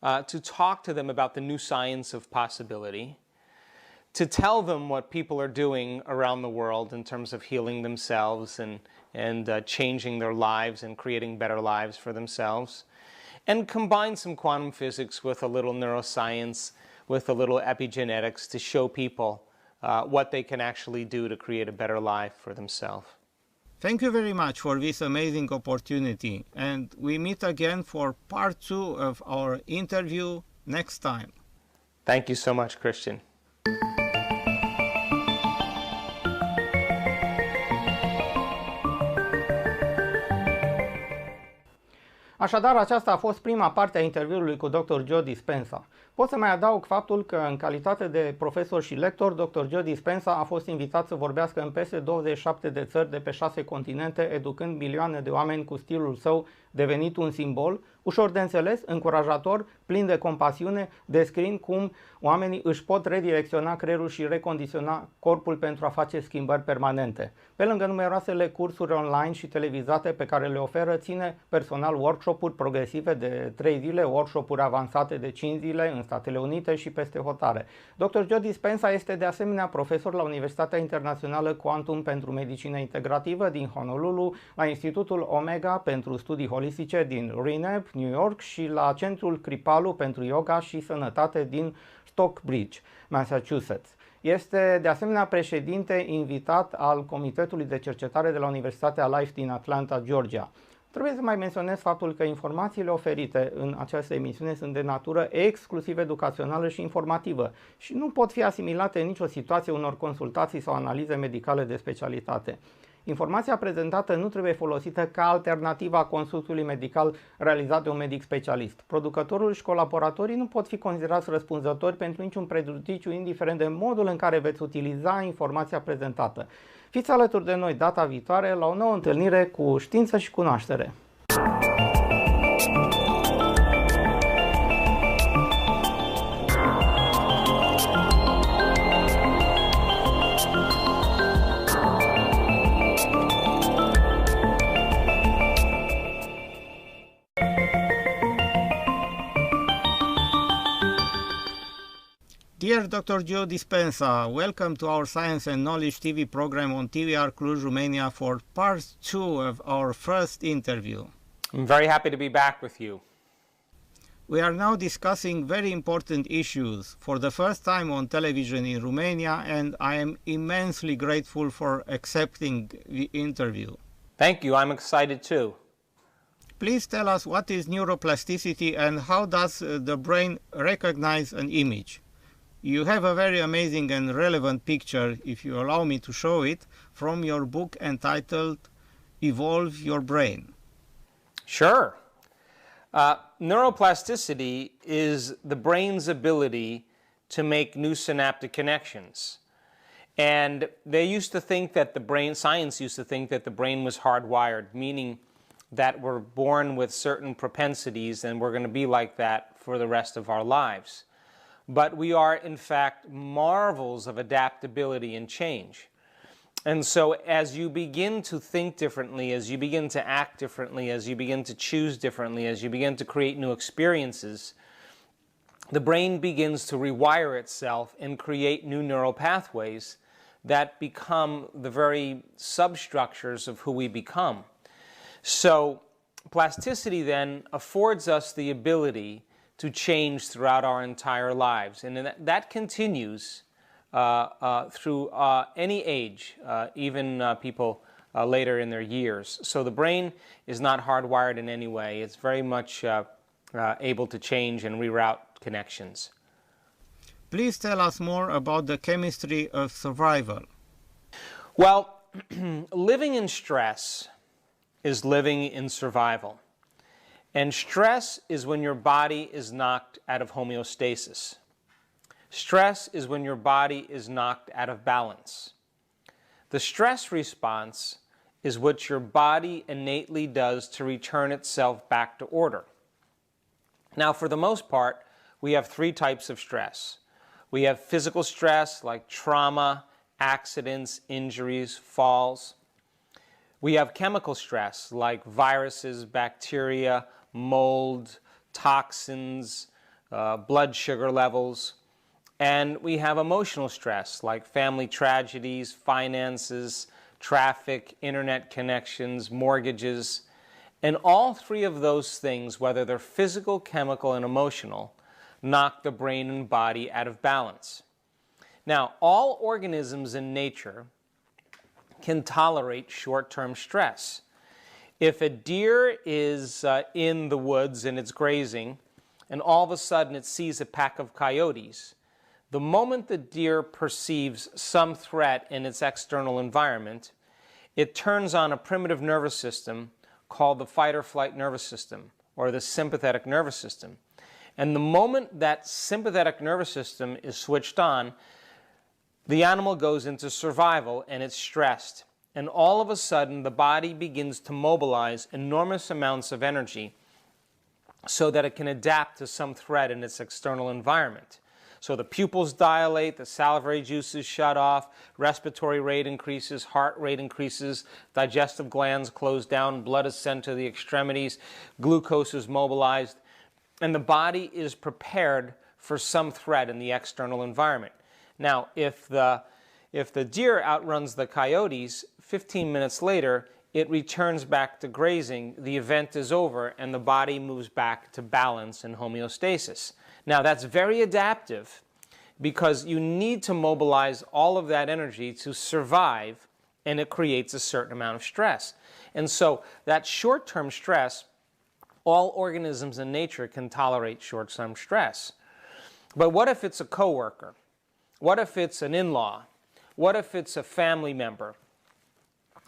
to talk to them about the new science of possibility, to tell them what people are doing around the world in terms of healing themselves and changing their lives and creating better lives for themselves, and combine some quantum physics with a little neuroscience, with a little epigenetics to show people what they can actually do to create a better life for themselves. Thank you very much for this amazing opportunity, and we meet again for part 2 of our interview next time. Thank you so much, Christian. Așadar, aceasta a fost prima parte a interviului cu Dr. Joe Dispenza. Pot să mai adaug faptul că, în calitate de profesor și lector, Dr. Joe Dispenza a fost invitat să vorbească în peste 27 de țări de pe 6 continente, educând milioane de oameni cu stilul său devenit un simbol, ușor de înțeles, încurajator, plin de compasiune, descriind cum oamenii își pot redirecționa creierul și recondiționa corpul pentru a face schimbări permanente. Pe lângă numeroasele cursuri online și televizate pe care le oferă, ține personal workshop-uri progresive de 3 zile, workshop-uri avansate de 5 zile în Statele Unite și peste hotare. Dr. Joe Dispenza este de asemenea profesor la Universitatea Internațională Quantum pentru Medicină Integrativă din Honolulu, la Institutul Omega pentru Studii Holistice din Reneb, New York, și la Centrul Kripalu pentru Yoga și Sănătate din Stockbridge, Massachusetts. Este de asemenea președinte invitat al Comitetului de Cercetare de la Universitatea Life din Atlanta, Georgia. Trebuie să mai menționez faptul că informațiile oferite în această emisiune sunt de natură exclusiv educațională și informativă și nu pot fi asimilate în nicio situație unor consultații sau analize medicale de specialitate. Informația prezentată nu trebuie folosită ca alternativa consultului medical realizat de un medic specialist. Producătorul și colaboratorii nu pot fi considerați răspunzători pentru niciun prejudiciu, indiferent de modul în care veți utiliza informația prezentată. Fiți alături de noi data viitoare la o nouă întâlnire cu știință și cunoaștere. Dear Dr. Joe Dispenza, welcome to our Science and Knowledge TV program on TVR Cluj, Romania for part 2 of our first interview. I'm very happy to be back with you. We are now discussing very important issues for the first time on television in Romania, and I am immensely grateful for accepting the interview. Thank you. I'm excited too. Please tell us what is neuroplasticity and how does the brain recognize an image? You have a very amazing and relevant picture, if you allow me to show it, from your book entitled Evolve Your Brain. Sure. Neuroplasticity is the brain's ability to make new synaptic connections. And they used to think that the brain, science used to think that the brain was hardwired, meaning that we're born with certain propensities and we're going to be like that for the rest of our lives. But we are, in fact, marvels of adaptability and change. And so as you begin to think differently, as you begin to act differently, as you begin to choose differently, as you begin to create new experiences, the brain begins to rewire itself and create new neural pathways that become the very substructures of who we become. So plasticity then affords us the ability to change throughout our entire lives. And that continues through any age, even people later in their years. So the brain is not hardwired in any way. It's very much able to change and reroute connections. Please tell us more about the chemistry of survival. Well, living in stress is living in survival. And stress is when your body is knocked out of homeostasis. Stress is when your body is knocked out of balance. The stress response is what your body innately does to return itself back to order. Now, for the most part, we have three types of stress. We have physical stress like trauma, accidents, injuries, falls. We have chemical stress like viruses, bacteria, mold, toxins, blood sugar levels. And we have emotional stress like family tragedies, finances, traffic, internet connections, mortgages. And all three of those things, whether they're physical, chemical, and emotional, knock the brain and body out of balance. Now, all organisms in nature can tolerate short-term stress. If a deer is in the woods and it's grazing, and all of a sudden it sees a pack of coyotes, the moment the deer perceives some threat in its external environment, it turns on a primitive nervous system called the fight or flight nervous system, or the sympathetic nervous system. And the moment that sympathetic nervous system is switched on, the animal goes into survival and it's stressed. And all of a sudden, the body begins to mobilize enormous amounts of energy so that it can adapt to some threat in its external environment. So the pupils dilate, the salivary juices shut off, respiratory rate increases, heart rate increases, digestive glands close down, blood is sent to the extremities, glucose is mobilized, and the body is prepared for some threat in the external environment. Now, if the deer outruns the coyotes, 15 minutes later, it returns back to grazing, the event is over, and the body moves back to balance and homeostasis. Now, that's very adaptive because you need to mobilize all of that energy to survive, and it creates a certain amount of stress. And so that short-term stress, all organisms in nature can tolerate short-term stress. But what if it's a coworker? What if it's an in-law? What if it's a family member?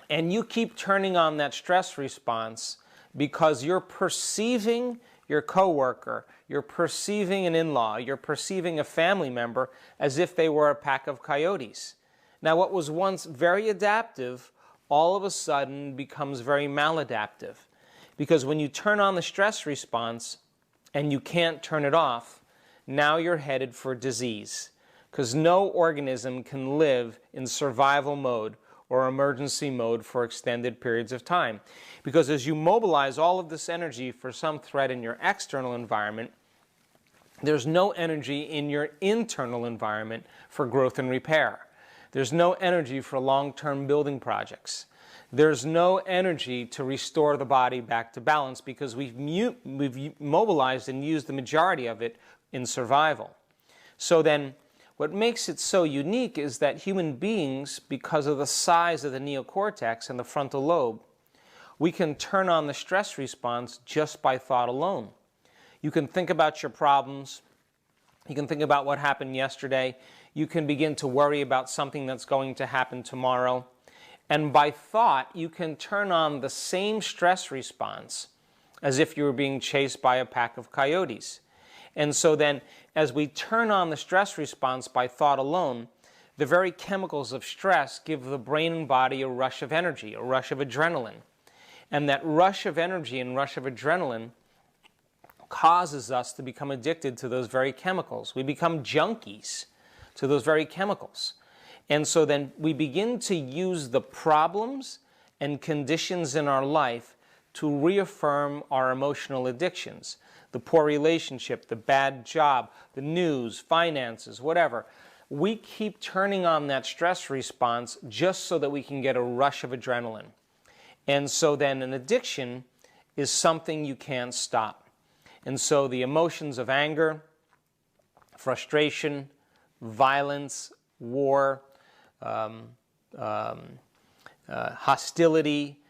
And you keep turning on that stress response because you're perceiving your coworker, you're perceiving an in-law, you're perceiving a family member as if they were a pack of coyotes. Now, what was once very adaptive all of a sudden becomes very maladaptive. Because when you turn on the stress response and you can't turn it off, now you're headed for disease. Because no organism can live in survival mode or emergency mode for extended periods of time. Because as you mobilize all of this energy for some threat in your external environment, there's no energy in your internal environment for growth and repair. There's no energy for long-term building projects. There's no energy to restore the body back to balance because we've mobilized and used the majority of it in survival. So then, what makes it so unique is that human beings, because of the size of the neocortex and the frontal lobe, we can turn on the stress response just by thought alone. You can think about your problems. You can think about what happened yesterday. You can begin to worry about something that's going to happen tomorrow. And by thought, you can turn on the same stress response as if you were being chased by a pack of coyotes. And so then, as we turn on the stress response by thought alone, the very chemicals of stress give the brain and body a rush of energy, a rush of adrenaline. And that rush of energy and rush of adrenaline causes us to become addicted to those very chemicals. We become junkies to those very chemicals. And so then we begin to use the problems and conditions in our life to reaffirm our emotional addictions. The poor relationship, the bad job, the news, finances, whatever. We keep turning on that stress response just so that we can get a rush of adrenaline. And so then an addiction is something you can't stop. And so the emotions of anger, frustration, violence, war, hostility,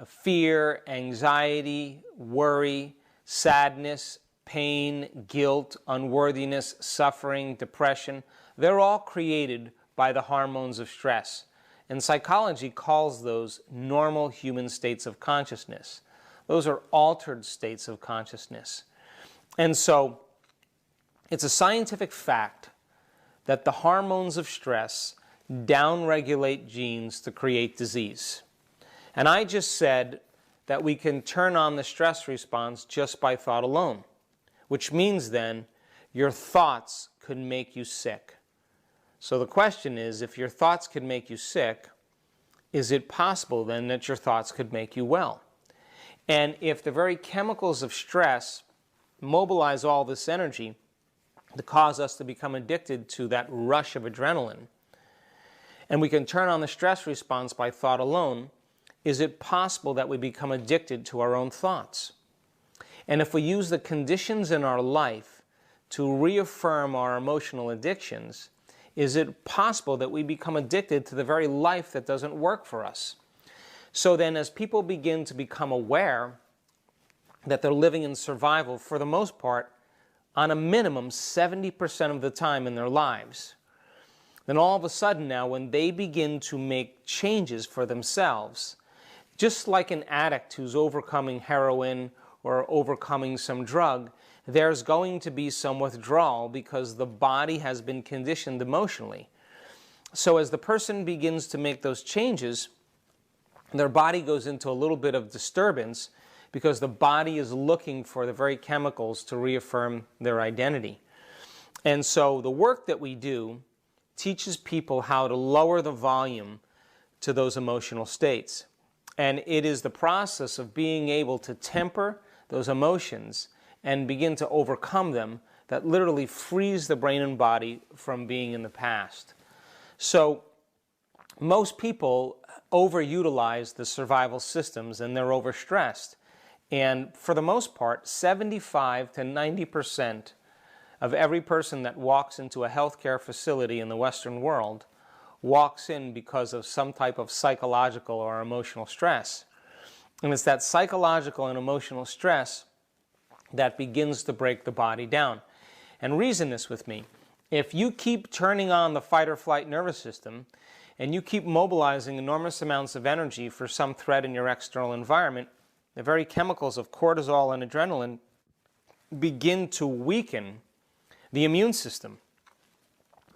fear, anxiety, worry, sadness, pain, guilt, unworthiness, suffering, depression, they're all created by the hormones of stress. And psychology calls those normal human states of consciousness. Those are altered states of consciousness. And so it's a scientific fact that the hormones of stress downregulate genes to create disease. And I just said that we can turn on the stress response just by thought alone, which means then your thoughts could make you sick. So the question is, if your thoughts could make you sick, is it possible then that your thoughts could make you well? And if the very chemicals of stress mobilize all this energy to cause us to become addicted to that rush of adrenaline, and we can turn on the stress response by thought alone, is it possible that we become addicted to our own thoughts? And if we use the conditions in our life to reaffirm our emotional addictions, is it possible that we become addicted to the very life that doesn't work for us? So then as people begin to become aware that they're living in survival, for the most part, on a minimum 70% of the time in their lives, then all of a sudden now when they begin to make changes for themselves, just like an addict who's overcoming heroin or overcoming some drug, there's going to be some withdrawal because the body has been conditioned emotionally. So as the person begins to make those changes, their body goes into a little bit of disturbance because the body is looking for the very chemicals to reaffirm their identity. And so the work that we do teaches people how to lower the volume to those emotional states. And it is the process of being able to temper those emotions and begin to overcome them that literally frees the brain and body from being in the past. So most people overutilize the survival systems and they're overstressed. And for the most part, 75 to 90% of every person that walks into a healthcare facility in the Western world walks in because of some type of psychological or emotional stress. And it's that psychological and emotional stress that begins to break the body down. And reason this with me. If you keep turning on the fight or flight nervous system and you keep mobilizing enormous amounts of energy for some threat in your external environment, the very chemicals of cortisol and adrenaline begin to weaken the immune system.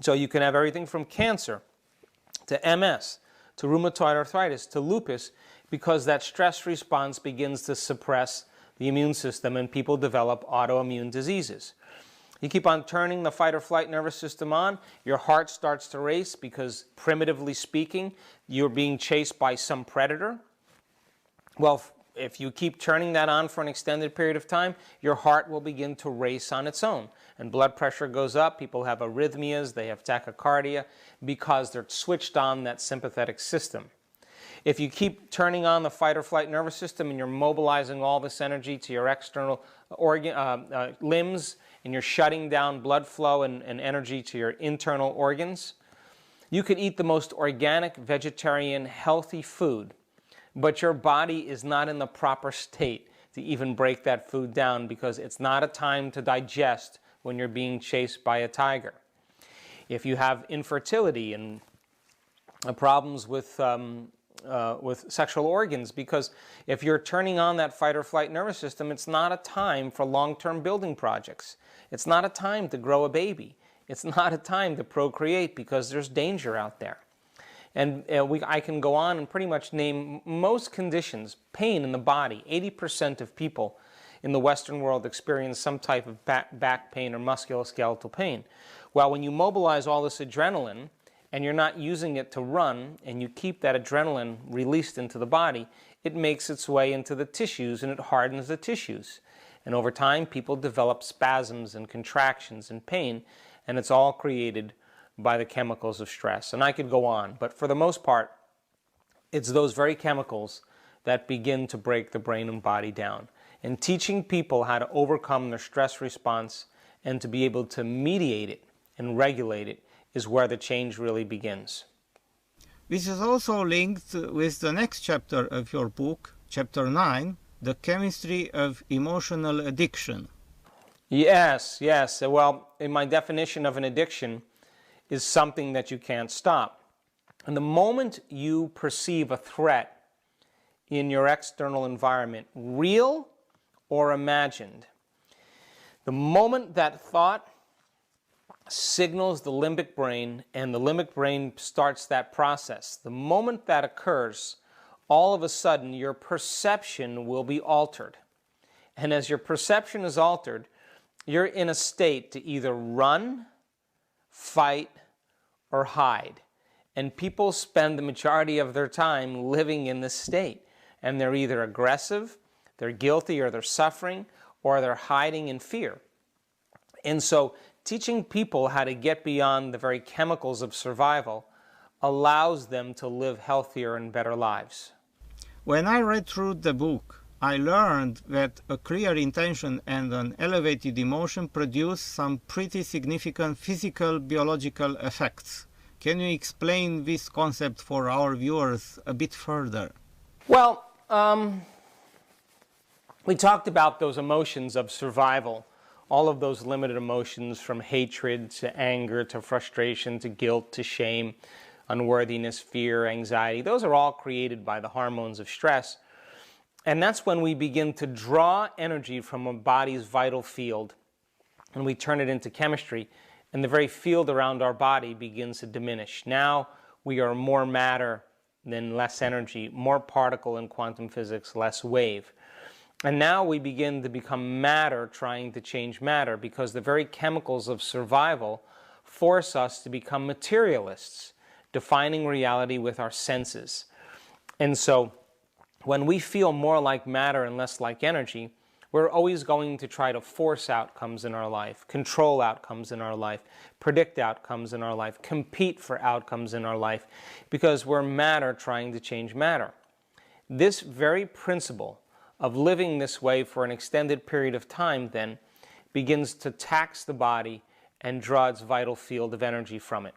So you can have everything from cancer to MS, to rheumatoid arthritis, to lupus, because that stress response begins to suppress the immune system and people develop autoimmune diseases. You keep on turning the fight or flight nervous system on, your heart starts to race because, primitively speaking, you're being chased by some predator. Well, if you keep turning that on for an extended period of time, your heart will begin to race on its own. And blood pressure goes up, people have arrhythmias, they have tachycardia, because they're switched on that sympathetic system. If you keep turning on the fight or flight nervous system and you're mobilizing all this energy to your external limbs, and you're shutting down blood flow and energy to your internal organs, you could eat the most organic, vegetarian, healthy food, but your body is not in the proper state to even break that food down because it's not a time to digest when you're being chased by a tiger. If you have infertility and problems with with sexual organs, because if you're turning on that fight or flight nervous system, it's not a time for long-term building projects. It's not a time to grow a baby. It's not a time to procreate because there's danger out there. And I can go on and pretty much name most conditions, pain in the body. 80% of people in the Western world experience some type of back pain or musculoskeletal pain. Well, when you mobilize all this adrenaline and you're not using it to run, and you keep that adrenaline released into the body, it makes its way into the tissues and it hardens the tissues. And over time, people develop spasms and contractions and pain, and it's all created by the chemicals of stress. And I could go on, but for the most part, it's those very chemicals that begin to break the brain and body down. And teaching people how to overcome their stress response and to be able to mediate it and regulate it is where the change really begins. This is also linked with the next chapter of your book, chapter 9, The Chemistry of Emotional Addiction. Yes. Well, in my definition of an addiction is something that you can't stop. And the moment you perceive a threat in your external environment, real or imagined, the moment that thought signals the limbic brain and the limbic brain starts that process, the moment that occurs, all of a sudden your perception will be altered. And as your perception is altered, you're in a state to either run, fight, or hide. And people spend the majority of their time living in this state. And they're either aggressive, they're guilty, or they're suffering, or they're hiding in fear. And so teaching people how to get beyond the very chemicals of survival allows them to live healthier and better lives. When I read through the book, I learned that a clear intention and an elevated emotion produce some pretty significant physical, biological effects. Can you explain this concept for our viewers a bit further? Well, we talked about those emotions of survival, all of those limited emotions from hatred to anger to frustration to guilt to shame, unworthiness, fear, anxiety. Those are all created by the hormones of stress. And that's when we begin to draw energy from a body's vital field and we turn it into chemistry, and the very field around our body begins to diminish. Now we are more matter than less energy, more particle in quantum physics, less wave. And now we begin to become matter trying to change matter, because the very chemicals of survival force us to become materialists, defining reality with our senses. And so when we feel more like matter and less like energy, we're always going to try to force outcomes in our life, control outcomes in our life, predict outcomes in our life, compete for outcomes in our life, because we're matter trying to change matter. This very principle of living this way for an extended period of time then begins to tax the body and draw its vital field of energy from it.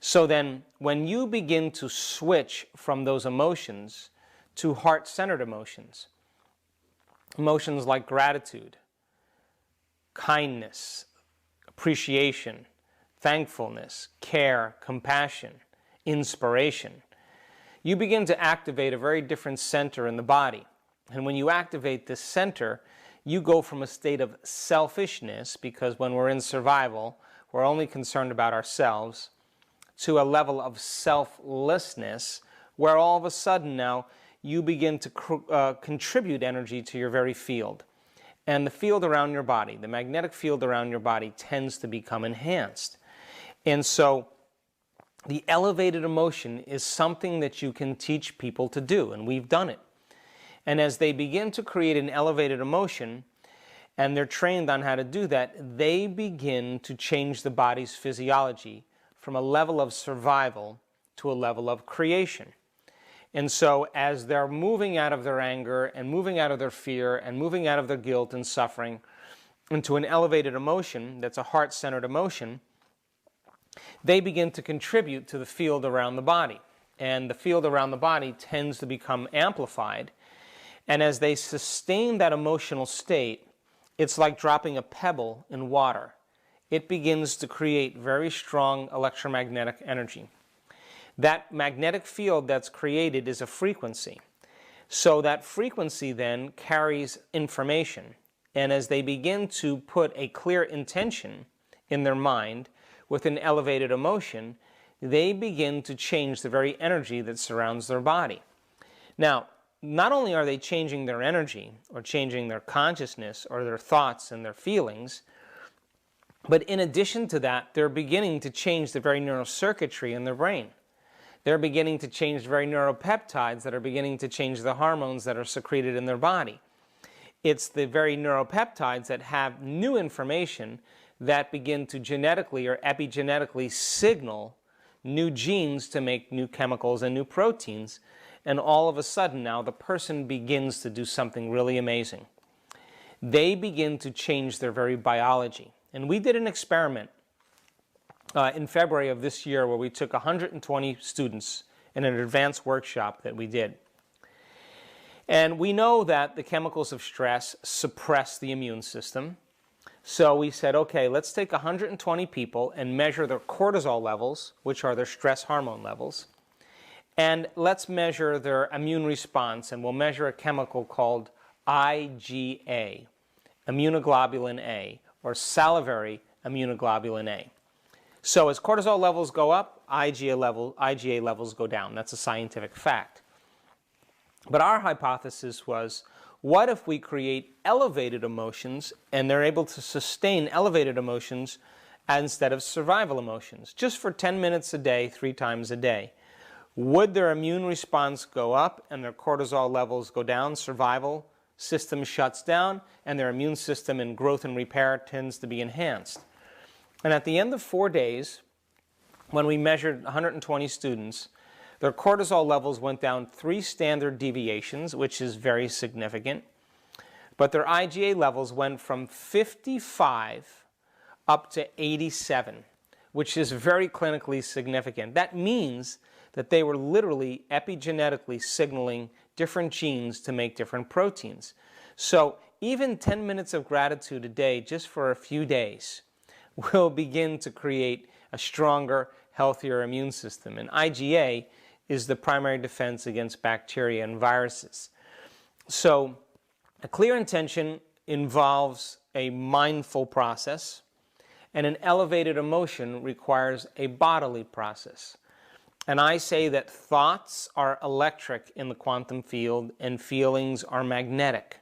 So then when you begin to switch from those emotions to heart-centered emotions, emotions like gratitude, kindness, appreciation, thankfulness, care, compassion, inspiration, you begin to activate a very different center in the body. And when you activate this center, you go from a state of selfishness, because when we're in survival, we're only concerned about ourselves, to a level of selflessness, where all of a sudden now you begin to contribute energy to your very field. And the field around your body, the magnetic field around your body, tends to become enhanced. And so the elevated emotion is something that you can teach people to do, and we've done it. And as they begin to create an elevated emotion, and they're trained on how to do that, they begin to change the body's physiology from a level of survival to a level of creation. And so as they're moving out of their anger and moving out of their fear and moving out of their guilt and suffering into an elevated emotion that's a heart-centered emotion, they begin to contribute to the field around the body. And the field around the body tends to become amplified. And as they sustain that emotional state, it's like dropping a pebble in water. It begins to create very strong electromagnetic energy. That magnetic field that's created is a frequency. So that frequency then carries information. And as they begin to put a clear intention in their mind with an elevated emotion, they begin to change the very energy that surrounds their body. Now, not only are they changing their energy or changing their consciousness or their thoughts and their feelings, but in addition to that, they're beginning to change the very neurocircuitry in their brain. They're beginning to change the very neuropeptides that are beginning to change the hormones that are secreted in their body. It's the very neuropeptides that have new information that begin to genetically or epigenetically signal new genes to make new chemicals and new proteins. And all of a sudden now the person begins to do something really amazing. They begin to change their very biology. And we did an experiment in February of this year where we took 120 students in an advanced workshop that we did. And we know that the chemicals of stress suppress the immune system. So we said, okay, let's take 120 people and measure their cortisol levels, which are their stress hormone levels, and let's measure their immune response, and we'll measure a chemical called IgA, immunoglobulin A, or salivary immunoglobulin A. So as cortisol levels go up, IgA levels go down. That's a scientific fact. But our hypothesis was, what if we create elevated emotions and they're able to sustain elevated emotions instead of survival emotions, just for 10 minutes a day, 3 times a day? Would their immune response go up and their cortisol levels go down, survival system shuts down, and their immune system in growth and repair tends to be enhanced? And at the end of 4 days, when we measured 120 students, their cortisol levels went down 3 standard deviations, which is very significant. But their IgA levels went from 55 up to 87, which is very clinically significant. That means that they were literally epigenetically signaling different genes to make different proteins. So even 10 minutes of gratitude a day, just for a few days, will begin to create a stronger, healthier immune system. And IgA is the primary defense against bacteria and viruses. So a clear intention involves a mindful process, and an elevated emotion requires a bodily process. And I say that thoughts are electric in the quantum field and feelings are magnetic.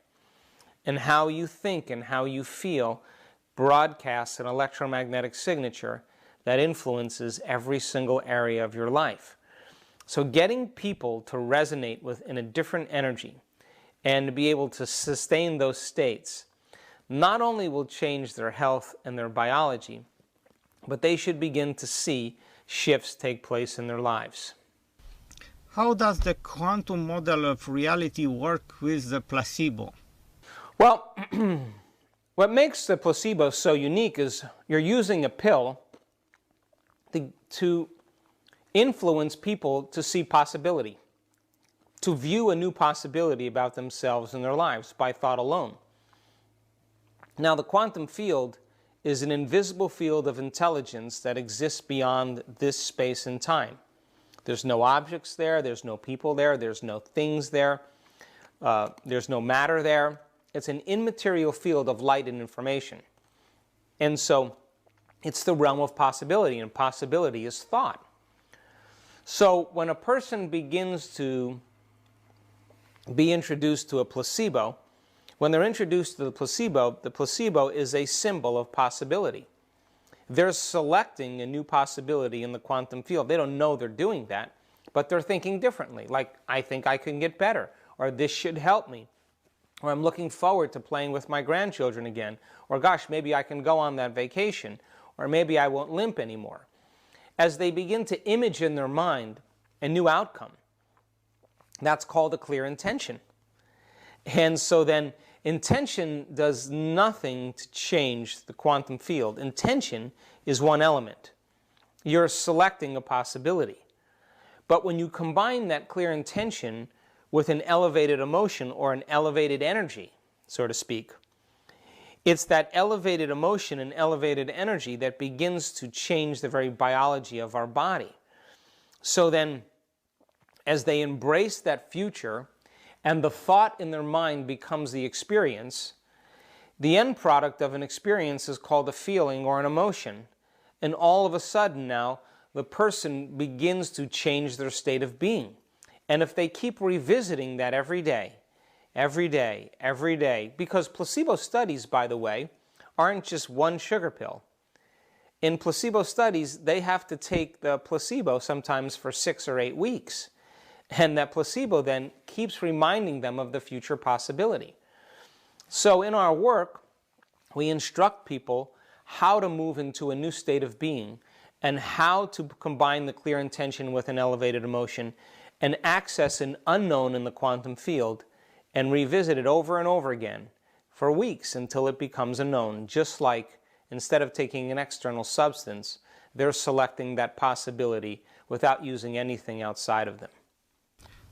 And how you think and how you feel broadcasts an electromagnetic signature that influences every single area of your life. So getting people to resonate within a different energy and to be able to sustain those states not only will change their health and their biology, but they should begin to see shifts take place in their lives. How does the quantum model of reality work with the placebo? Well, what makes the placebo so unique is you're using a pill to influence people to see possibility, to view a new possibility about themselves and their lives by thought alone. Now, the quantum field is an invisible field of intelligence that exists beyond this space and time. There's no objects there, there's no people there, there's no things there, there's no matter there. It's an immaterial field of light and information. And so it's the realm of possibility, and possibility is thought. So when a person begins to be introduced to a placebo, when they're introduced to the placebo is a symbol of possibility. They're selecting a new possibility in the quantum field. They don't know they're doing that, but they're thinking differently, like, I think I can get better, or this should help me, or I'm looking forward to playing with my grandchildren again, or gosh, maybe I can go on that vacation, or maybe I won't limp anymore. As they begin to image in their mind a new outcome, that's called a clear intention. And so then intention does nothing to change the quantum field. Intention is one element. You're selecting a possibility. But when you combine that clear intention with an elevated emotion or an elevated energy, so to speak, it's that elevated emotion and elevated energy that begins to change the very biology of our body. So then, as they embrace that future and the thought in their mind becomes the experience, the end product of an experience is called a feeling or an emotion. And all of a sudden now, the person begins to change their state of being. And if they keep revisiting that every day, because placebo studies, by the way, aren't just one sugar pill. In placebo studies, they have to take the placebo sometimes for 6 or 8 weeks. And that placebo then keeps reminding them of the future possibility. So in our work, we instruct people how to move into a new state of being and how to combine the clear intention with an elevated emotion and access an unknown in the quantum field and revisit it over and over again for weeks until it becomes a known, just like instead of taking an external substance, they're selecting that possibility without using anything outside of them.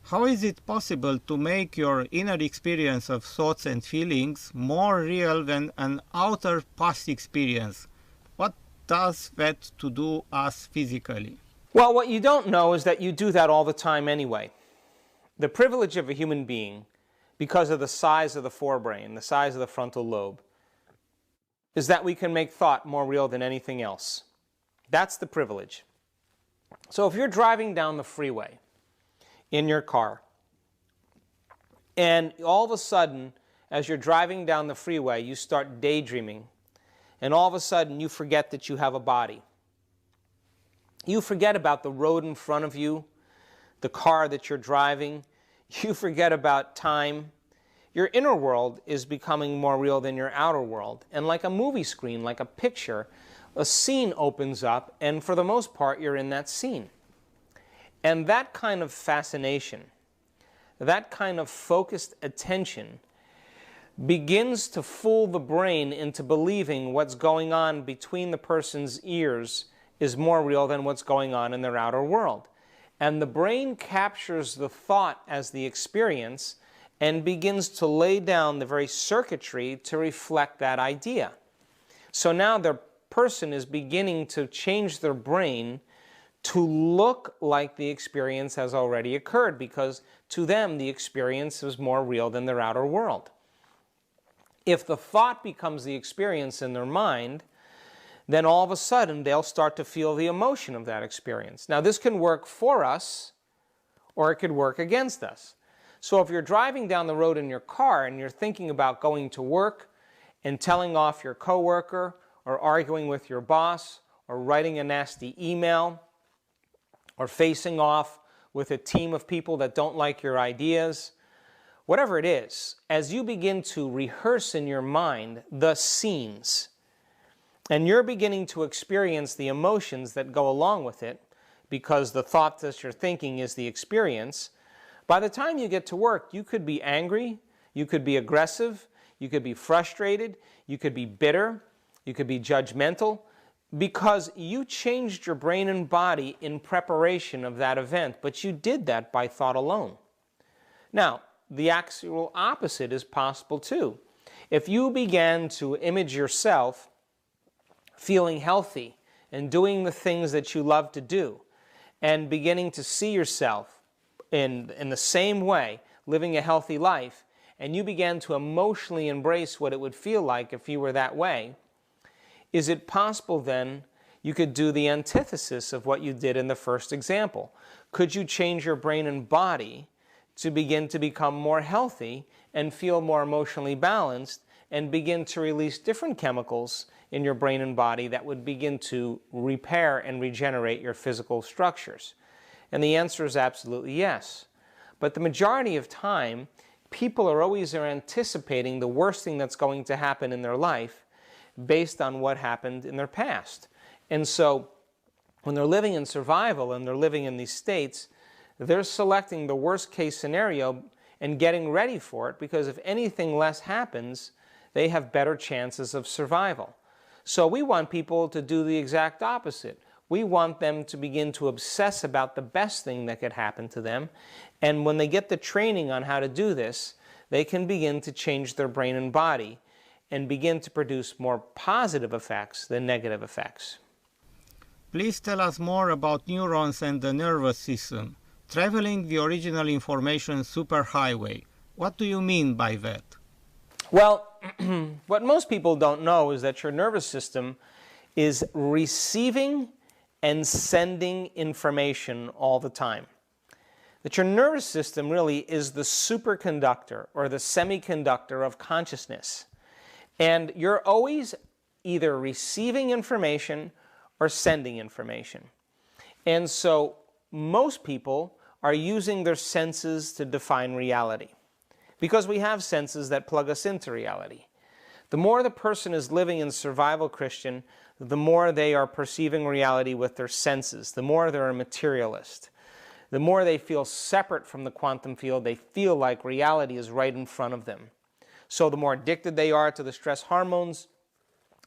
How is it possible to make your inner experience of thoughts and feelings more real than an outer past experience? What does that to do us physically? Well, what you don't know is that you do that all the time anyway. The privilege of a human being, because of the size of the forebrain, the size of the frontal lobe, is that we can make thought more real than anything else. That's the privilege. So if you're driving down the freeway in your car, and all of a sudden, as you're driving down the freeway, you start daydreaming, and all of a sudden you forget that you have a body. You forget about the road in front of you, the car that you're driving. You forget about time. Your inner world is becoming more real than your outer world. And like a movie screen, like a picture, a scene opens up, and for the most part, you're in that scene. And that kind of fascination, that kind of focused attention begins to fool the brain into believing what's going on between the person's ears is more real than what's going on in their outer world. And the brain captures the thought as the experience and begins to lay down the very circuitry to reflect that idea. So now the person is beginning to change their brain to look like the experience has already occurred, because to them the experience is more real than their outer world. If the thought becomes the experience in their mind, then all of a sudden they'll start to feel the emotion of that experience. Now this can work for us, or it could work against us. So if you're driving down the road in your car and you're thinking about going to work and telling off your coworker, or arguing with your boss, or writing a nasty email, or facing off with a team of people that don't like your ideas, whatever it is, as you begin to rehearse in your mind the scenes, and you're beginning to experience the emotions that go along with it, because the thought that you're thinking is the experience, by the time you get to work, you could be angry, you could be aggressive, you could be frustrated, you could be bitter, you could be judgmental, because you changed your brain and body in preparation of that event, but you did that by thought alone. Now, the actual opposite is possible too. If you began to image yourself feeling healthy and doing the things that you love to do, and beginning to see yourself in the same way, living a healthy life, and you began to emotionally embrace what it would feel like if you were that way, is it possible then you could do the antithesis of what you did in the first example? Could you change your brain and body to begin to become more healthy and feel more emotionally balanced, and begin to release different chemicals in your brain and body that would begin to repair and regenerate your physical structures? And the answer is absolutely yes. But the majority of time, people are always anticipating the worst thing that's going to happen in their life based on what happened in their past. And so when they're living in survival and they're living in these states, they're selecting the worst case scenario and getting ready for it, because if anything less happens, they have better chances of survival. So we want people to do the exact opposite. We want them to begin to obsess about the best thing that could happen to them. And when they get the training on how to do this, they can begin to change their brain and body and begin to produce more positive effects than negative effects. Please tell us more about neurons and the nervous system. Traveling the original information superhighway. What do you mean by that? Well, what most people don't know is that your nervous system is receiving and sending information all the time. That your nervous system really is the superconductor or the semiconductor of consciousness. And you're always either receiving information or sending information. And so most people are using their senses to define reality, because we have senses that plug us into reality. The more the person is living in survival, Christian, the more they are perceiving reality with their senses, the more they're a materialist. The more they feel separate from the quantum field, they feel like reality is right in front of them. So the more addicted they are to the stress hormones,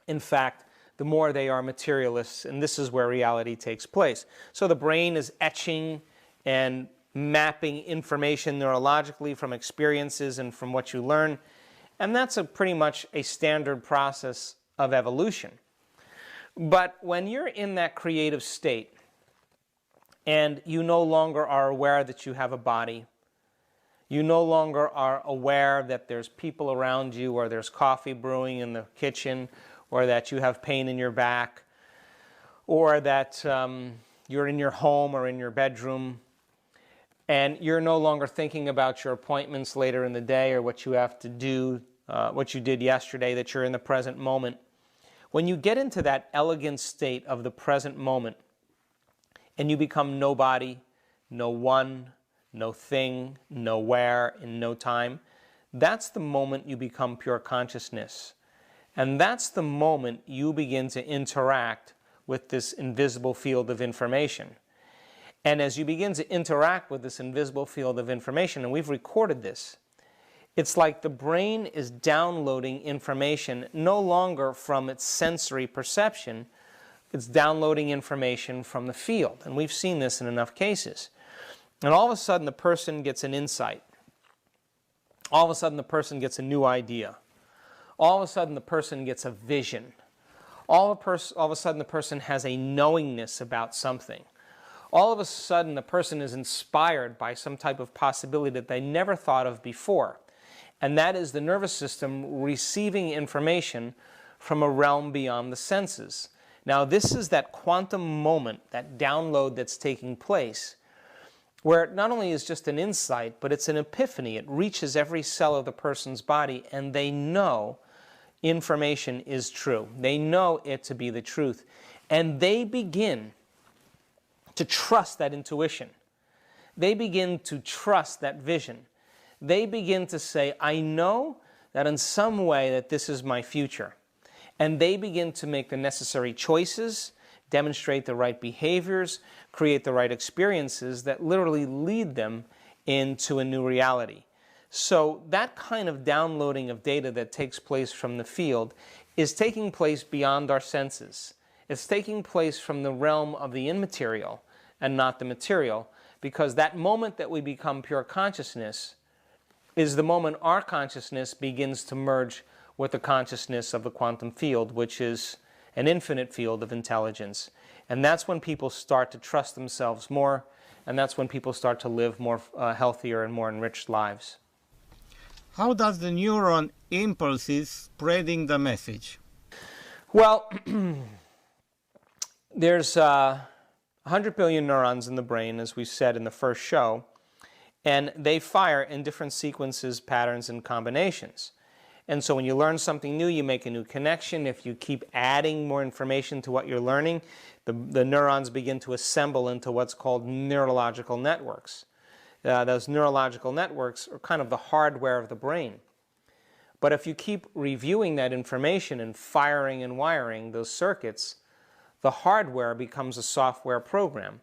in fact, the more they are materialists, and this is where reality takes place. So the brain is etching and mapping information neurologically from experiences and from what you learn, and that's pretty much a standard process of evolution. But when you're in that creative state, and you no longer are aware that you have a body, you no longer are aware that there's people around you, or there's coffee brewing in the kitchen, or that you have pain in your back, or that you're in your home or in your bedroom, and you're no longer thinking about your appointments later in the day or what you have to do, what you did yesterday, that you're in the present moment. When you get into that elegant state of the present moment, and you become nobody, no one, no thing, nowhere, in no time, that's the moment you become pure consciousness. And that's the moment you begin to interact with this invisible field of information. And as you begin to interact with this invisible field of information, and we've recorded this, it's like the brain is downloading information no longer from its sensory perception, it's downloading information from the field. And we've seen this in enough cases. And all of a sudden the person gets an insight. All of a sudden the person gets a new idea. All of a sudden the person gets a vision. All of a sudden the person has a knowingness about something. All of a sudden the person is inspired by some type of possibility that they never thought of before. And that is the nervous system receiving information from a realm beyond the senses. Now this is that quantum moment, that download that's taking place, where it not only is just an insight, but it's an epiphany. It reaches every cell of the person's body, and they know information is true. They know it to be the truth. And they begin to trust that intuition. They begin to trust that vision. They begin to say, I know that in some way that this is my future. And they begin to make the necessary choices, demonstrate the right behaviors, create the right experiences that literally lead them into a new reality. So that kind of downloading of data that takes place from the field is taking place beyond our senses. It's taking place from the realm of the immaterial and not the material, because that moment that we become pure consciousness is the moment our consciousness begins to merge with the consciousness of the quantum field, which is an infinite field of intelligence. And that's when people start to trust themselves more, and that's when people start to live more healthier and more enriched lives. How does the neuron impulses spreading the message? Well, there's 100 billion neurons in the brain, as we said in the first show, and they fire in different sequences, patterns, and combinations. And so when you learn something new, you make a new connection. If you keep adding more information to what you're learning, the neurons begin to assemble into what's called neurological networks. Those neurological networks are kind of the hardware of the brain. But if you keep reviewing that information and firing and wiring those circuits, the hardware becomes a software program,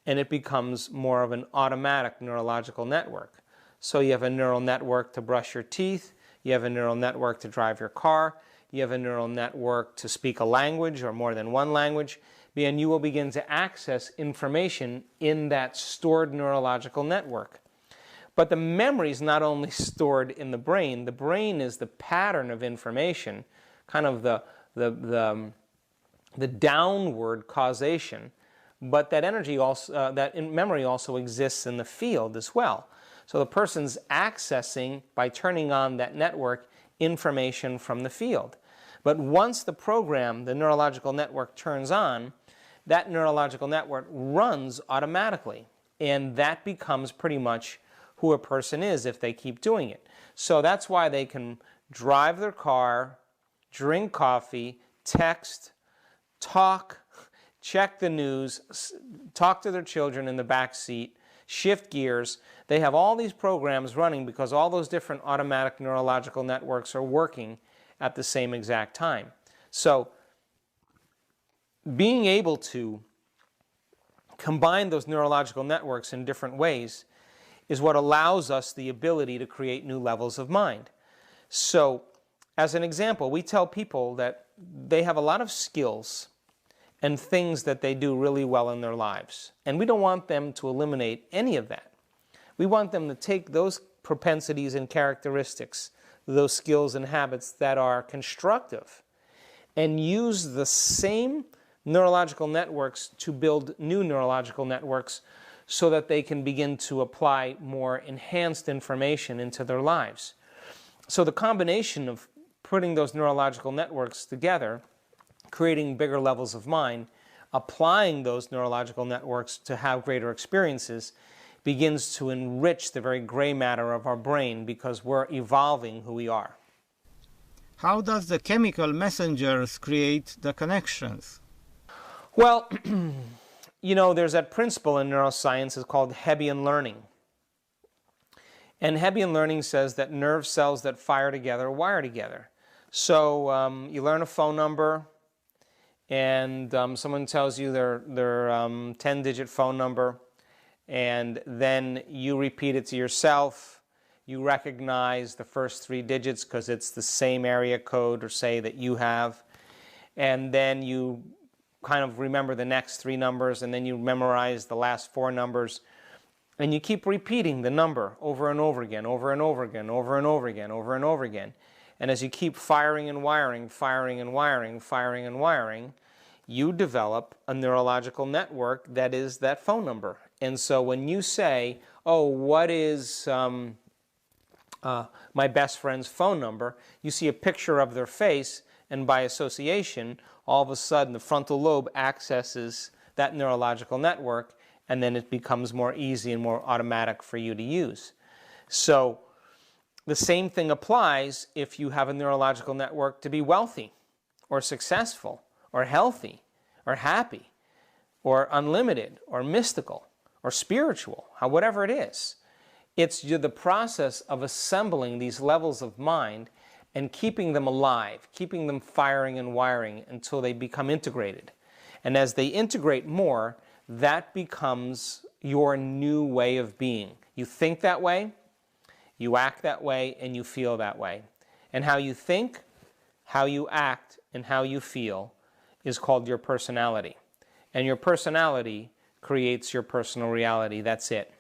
and it becomes more of an automatic neurological network. So you have a neural network to brush your teeth, you have a neural network to drive your car, you have a neural network to speak a language or more than one language, and you will begin to access information in that stored neurological network. But the memory is not only stored in the brain is the pattern of information, kind of the the downward causation, but that energy also, memory also exists in the field as well. So the person's accessing, by turning on that network, information from the field. But once the program, the neurological network, turns on, that neurological network runs automatically. And that becomes pretty much who a person is if they keep doing it. So that's why they can drive their car, drink coffee, text, talk, check the news, talk to their children in the back seat, shift gears. They have all these programs running because all those different automatic neurological networks are working at the same exact time. So being able to combine those neurological networks in different ways is what allows us the ability to create new levels of mind. So as an example, we tell people that they have a lot of skills and things that they do really well in their lives. And we don't want them to eliminate any of that. We want them to take those propensities and characteristics, those skills and habits that are constructive, and use the same neurological networks to build new neurological networks so that they can begin to apply more enhanced information into their lives. So the combination of putting those neurological networks together, creating bigger levels of mind, applying those neurological networks to have greater experiences, begins to enrich the very gray matter of our brain because we're evolving who we are. How does the chemical messengers create the connections? Well, you know, there's that principle in neuroscience, it's called Hebbian learning. And Hebbian learning says that nerve cells that fire together wire together. So you learn a phone number, and someone tells you their 10-digit phone number, and then you repeat it to yourself. You recognize the first 3 digits because it's the same area code, or say, that you have. And then you kind of remember the next 3 numbers, and then you memorize the last 4 numbers. And you keep repeating the number over and over again, over and over again, over and over again, over and over again. And as you keep firing and wiring, firing and wiring, firing and wiring, you develop a neurological network that is that phone number. And so when you say, oh, what is my best friend's phone number, you see a picture of their face, and by association, all of a sudden the frontal lobe accesses that neurological network, and then it becomes more easy and more automatic for you to use. So the same thing applies if you have a neurological network to be wealthy or successful or healthy or happy or unlimited or mystical or spiritual, whatever it is. It's the process of assembling these levels of mind and keeping them alive, keeping them firing and wiring until they become integrated. And as they integrate more, that becomes your new way of being. You think that way, you act that way, and you feel that way. And how you think, how you act, and how you feel is called your personality. And your personality creates your personal reality. That's it.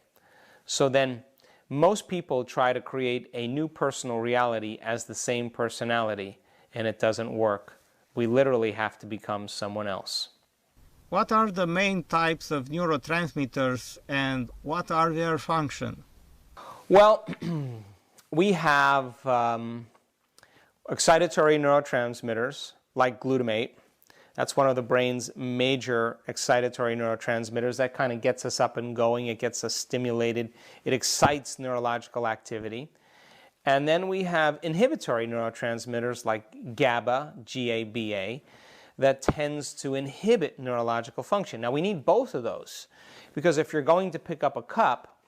So then, most people try to create a new personal reality as the same personality, and it doesn't work. We literally have to become someone else. What are the main types of neurotransmitters and what are their function? Well, we have excitatory neurotransmitters like glutamate. That's one of the brain's major excitatory neurotransmitters. That kind of gets us up and going. It gets us stimulated. It excites neurological activity. And then we have inhibitory neurotransmitters like GABA, G-A-B-A, that tends to inhibit neurological function. Now we need both of those, because if you're going to pick up a cup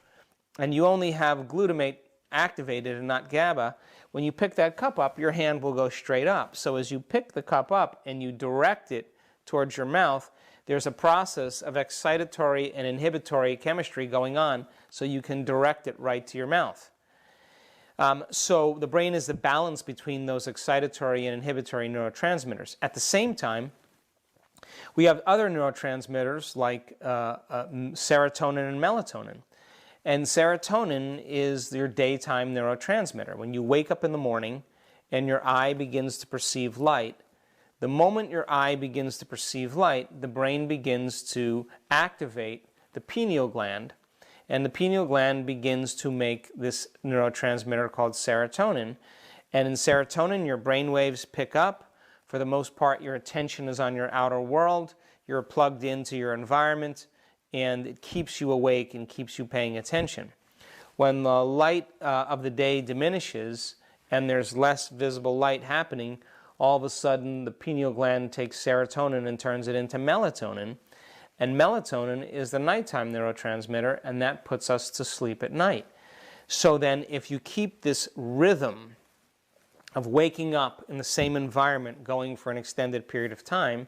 and you only have glutamate activated and not GABA, when you pick that cup up, your hand will go straight up. So as you pick the cup up and you direct it towards your mouth, there's a process of excitatory and inhibitory chemistry going on, so you can direct it right to your mouth. So the brain is the balance between those excitatory and inhibitory neurotransmitters. At the same time, we have other neurotransmitters like serotonin and melatonin. And serotonin is your daytime neurotransmitter. When you wake up in the morning and your eye begins to perceive light, The moment your eye begins to perceive light, the brain begins to activate the pineal gland, and the pineal gland begins to make this neurotransmitter called serotonin. And in serotonin, your brain waves pick up. For the most part, your attention is on your outer world. You're plugged into your environment, and it keeps you awake and keeps you paying attention. When the light of the day diminishes and there's less visible light happening, all of a sudden the pineal gland takes serotonin and turns it into melatonin. And melatonin is the nighttime neurotransmitter, and that puts us to sleep at night. So then if you keep this rhythm of waking up in the same environment going for an extended period of time,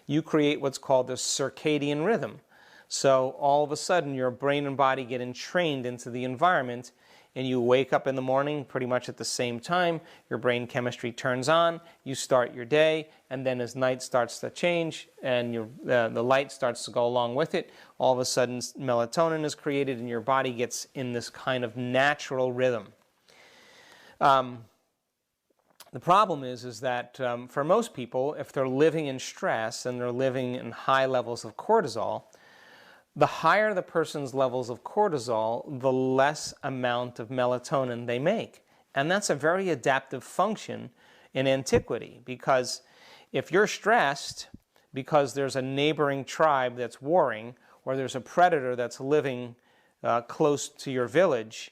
you create what's called the circadian rhythm. So all of a sudden your brain and body get entrained into the environment, and you wake up in the morning pretty much at the same time, your brain chemistry turns on, you start your day, and then as night starts to change and the light starts to go along with it, all of a sudden melatonin is created and your body gets in this kind of natural rhythm. The problem is that for most people, if they're living in stress and they're living in high levels of cortisol, the higher the person's levels of cortisol, the less amount of melatonin they make. And that's a very adaptive function in antiquity, because if you're stressed because there's a neighboring tribe that's warring, or there's a predator that's living close to your village,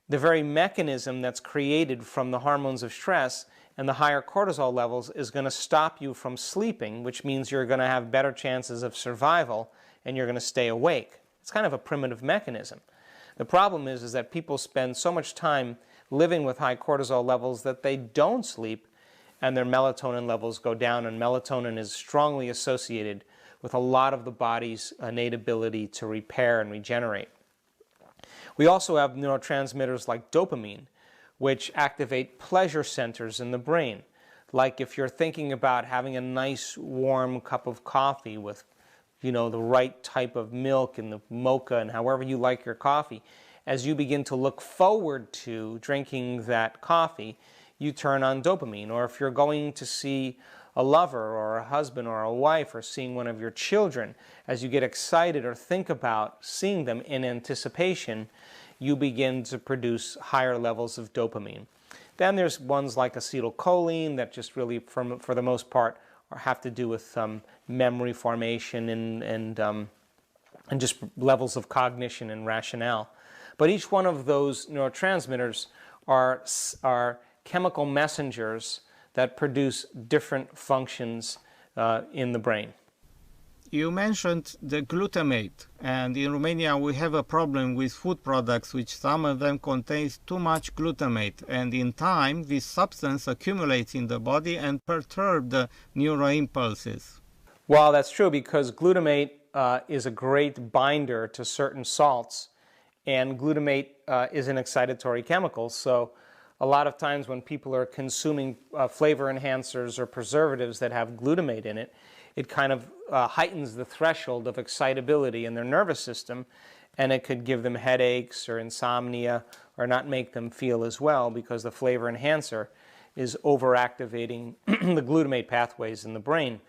the very mechanism that's created from the hormones of stress and the higher cortisol levels is going to stop you from sleeping, which means you're going to have better chances of survival and you're going to stay awake. It's kind of a primitive mechanism. The problem is that people spend so much time living with high cortisol levels that they don't sleep, and their melatonin levels go down, and melatonin is strongly associated with a lot of the body's innate ability to repair and regenerate. We also have neurotransmitters like dopamine, which activate pleasure centers in the brain. Like if you're thinking about having a nice warm cup of coffee with the right type of milk and the mocha and however you like your coffee, as you begin to look forward to drinking that coffee, you turn on dopamine. Or if you're going to see a lover or a husband or a wife or seeing one of your children, as you get excited or think about seeing them in anticipation, you begin to produce higher levels of dopamine. Then there's ones like acetylcholine that just really, for the most part, have to do with memory formation and just levels of cognition and rationale. But each one of those neurotransmitters are chemical messengers that produce different functions in the brain. You mentioned the glutamate, and in Romania we have a problem with food products which some of them contains too much glutamate, and in time this substance accumulates in the body and perturbs the neuroimpulses. Well, that's true, because glutamate is a great binder to certain salts, and glutamate is an excitatory chemical. So a lot of times when people are consuming flavor enhancers or preservatives that have glutamate in it, it kind of heightens the threshold of excitability in their nervous system, and it could give them headaches or insomnia or not make them feel as well, because the flavor enhancer is overactivating the glutamate pathways in the brain.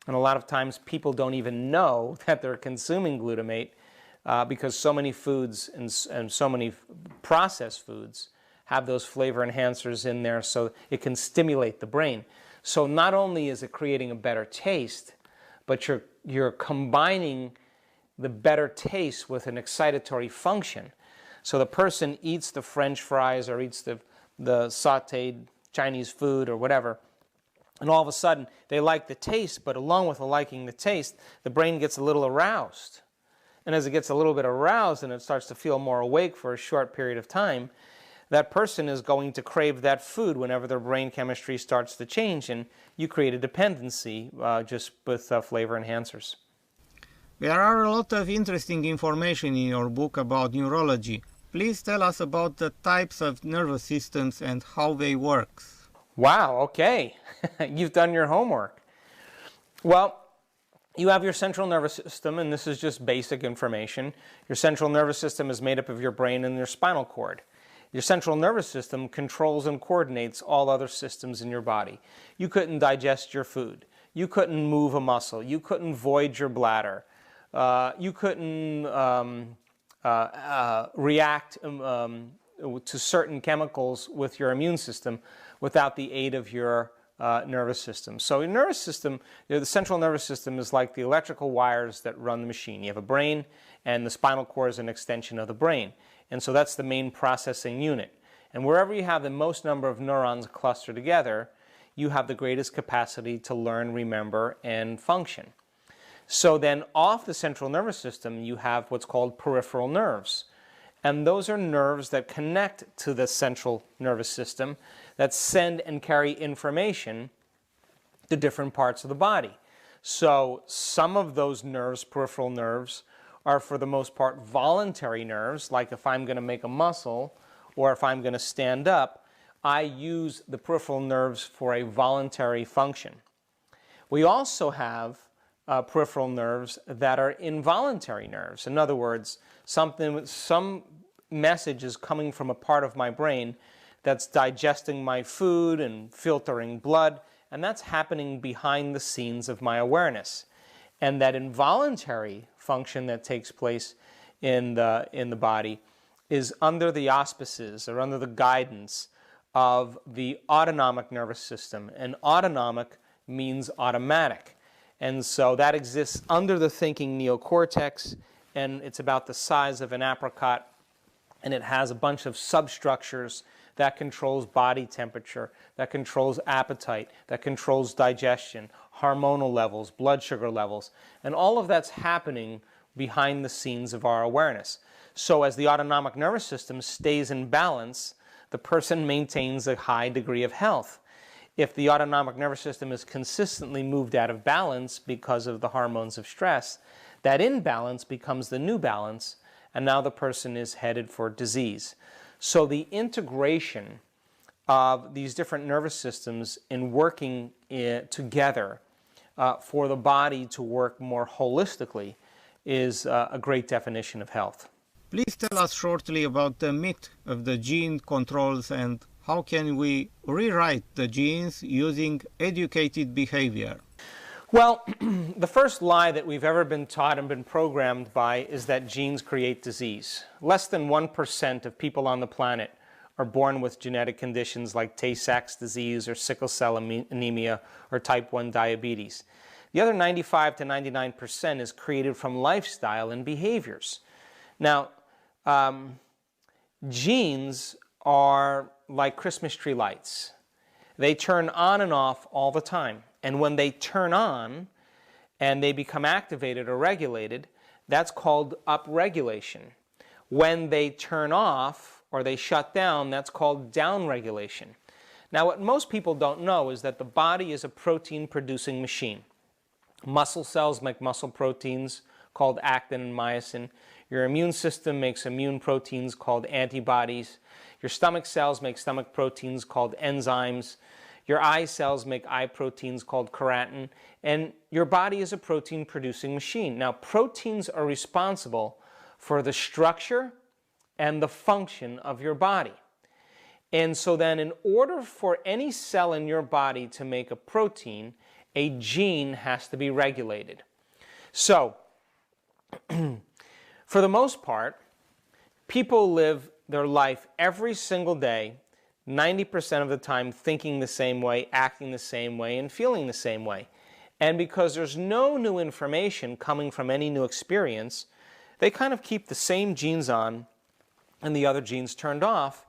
And a lot of times people don't even know that they're consuming glutamate because so many foods and so many processed foods have those flavor enhancers in there, so it can stimulate the brain. So not only is it creating a better taste, but you're combining the better taste with an excitatory function. So the person eats the French fries or eats the sautéed Chinese food or whatever, and all of a sudden they like the taste, but along with liking the taste, the brain gets a little aroused. And as it gets a little bit aroused and it starts to feel more awake for a short period of time, that person is going to crave that food whenever their brain chemistry starts to change, and you create a dependency just with flavor enhancers. There are a lot of interesting information in your book about neurology. Please tell us about the types of nervous systems and how they work. Wow, okay. You've done your homework. Well, you have your central nervous system, and this is just basic information. Your central nervous system is made up of your brain and your spinal cord. Your central nervous system controls and coordinates all other systems in your body. You couldn't digest your food. You couldn't move a muscle. You couldn't void your bladder. You couldn't react to certain chemicals with your immune system without the aid of your nervous system. So your nervous system, the central nervous system is like the electrical wires that run the machine. You have a brain, and the spinal cord is an extension of the brain. And so that's the main processing unit. And wherever you have the most number of neurons clustered together, you have the greatest capacity to learn, remember, and function. So then off the central nervous system, you have what's called peripheral nerves. And those are nerves that connect to the central nervous system that send and carry information to different parts of the body. So some of those nerves, peripheral nerves, are for the most part voluntary nerves, like if I'm going to make a muscle or if I'm going to stand up, I use the peripheral nerves for a voluntary function. We also have peripheral nerves that are involuntary nerves. In other words, some message is coming from a part of my brain that's digesting my food and filtering blood, and that's happening behind the scenes of my awareness. And that involuntary function that takes place in the body is under the auspices or under the guidance of the autonomic nervous system. And autonomic means automatic. And so that exists under the thinking neocortex, and it's about the size of an apricot, and it has a bunch of substructures that controls body temperature, that controls appetite, that controls digestion, hormonal levels, blood sugar levels, and all of that's happening behind the scenes of our awareness. So as the autonomic nervous system stays in balance, the person maintains a high degree of health. If the autonomic nervous system is consistently moved out of balance because of the hormones of stress, that imbalance becomes the new balance, and now the person is headed for disease. So the integration of these different nervous systems in working together for the body to work more holistically is a great definition of health. Please tell us shortly about the myth of the gene controls and how can we rewrite the genes using educated behavior? Well, the first lie that we've ever been taught and been programmed by is that genes create disease. Less than 1% of people on the planet are born with genetic conditions like Tay-Sachs disease or sickle cell anemia or type 1 diabetes. The other 95 to 99% is created from lifestyle and behaviors. Now, genes are like Christmas tree lights. They turn on and off all the time. And when they turn on and they become activated or regulated, that's called upregulation. When they turn off or they shut down, that's called downregulation. Now, what most people don't know is that the body is a protein-producing machine. Muscle cells make muscle proteins called actin and myosin. Your immune system makes immune proteins called antibodies. Your stomach cells make stomach proteins called enzymes. Your eye cells make eye proteins called keratin. And your body is a protein-producing machine. Now, proteins are responsible for the structure and the function of your body. And so then in order for any cell in your body to make a protein, a gene has to be regulated. So, for the most part, people live their life every single day, 90% of the time thinking the same way, acting the same way, and feeling the same way. And because there's no new information coming from any new experience, they kind of keep the same genes on and the other genes turned off,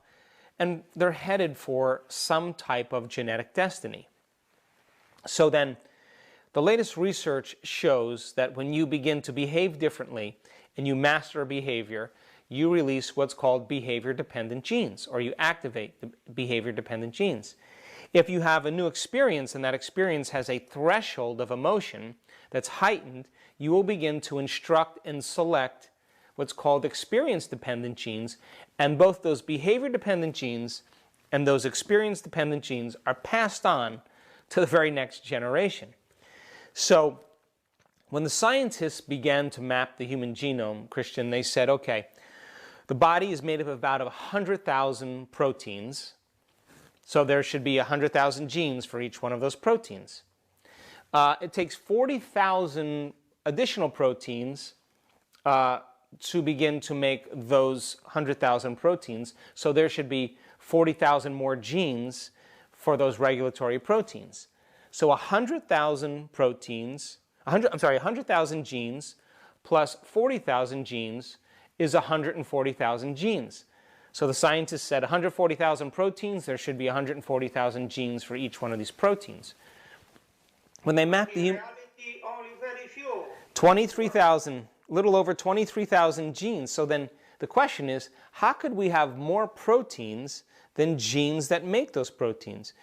and they're headed for some type of genetic destiny. So then, the latest research shows that when you begin to behave differently and you master a behavior, you release what's called behavior-dependent genes, or you activate the behavior-dependent genes. If you have a new experience and that experience has a threshold of emotion that's heightened, you will begin to instruct and select what's called experience-dependent genes, and both those behavior-dependent genes and those experience-dependent genes are passed on to the very next generation. So when the scientists began to map the human genome, Christian, they said, okay, The body is made up of about 100,000 proteins, so there should be 100,000 genes for each one of those proteins. It takes 40,000 additional proteins to begin to make those 100,000 proteins, so there should be 40,000 more genes for those regulatory proteins. So 100,000 proteins, 100,000 genes plus 40,000 genes is 140,000 genes. So the scientists said 140,000 proteins, there should be 140,000 genes for each one of these proteins. When they mapped the human... 23,000, little over 23,000 genes. So then the question is, how could we have more proteins than genes that make those proteins?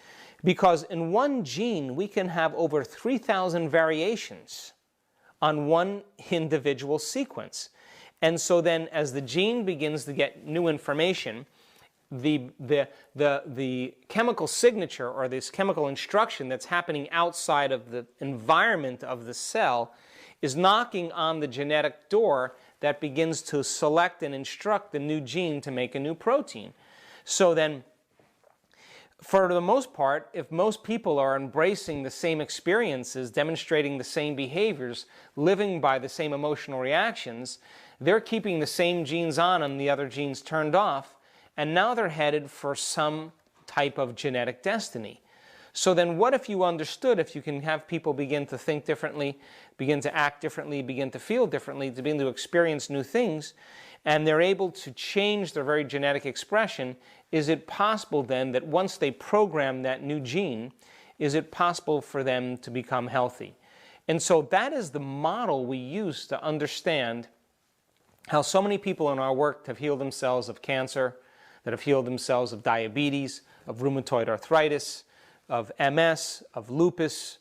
Because in one gene, we can have over 3,000 variations on one individual sequence. And so then as the gene begins to get new information, the chemical signature or this chemical instruction that's happening outside of the environment of the cell is knocking on the genetic door that begins to select and instruct the new gene to make a new protein. So then, for the most part, if most people are embracing the same experiences, demonstrating the same behaviors, living by the same emotional reactions, they're keeping the same genes on and the other genes turned off, and now they're headed for some type of genetic destiny. So then what if you understood, if you can have people begin to think differently, begin to act differently, begin to feel differently, to begin to experience new things, and they're able to change their very genetic expression, is it possible then that once they program that new gene, is it possible for them to become healthy? And so that is the model we use to understand how so many people in our work have healed themselves of cancer, that have healed themselves of diabetes, of rheumatoid arthritis, of MS, of lupus,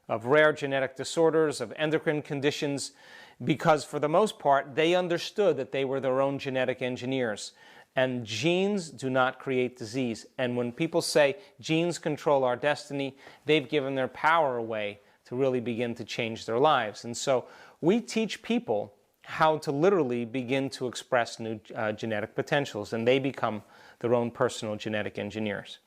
of rare genetic disorders, of endocrine conditions, because for the most part, they understood that they were their own genetic engineers. And genes do not create disease. And when people say genes control our destiny, they've given their power away to really begin to change their lives. And so we teach people how to literally begin to express new genetic potentials, and they become their own personal genetic engineers.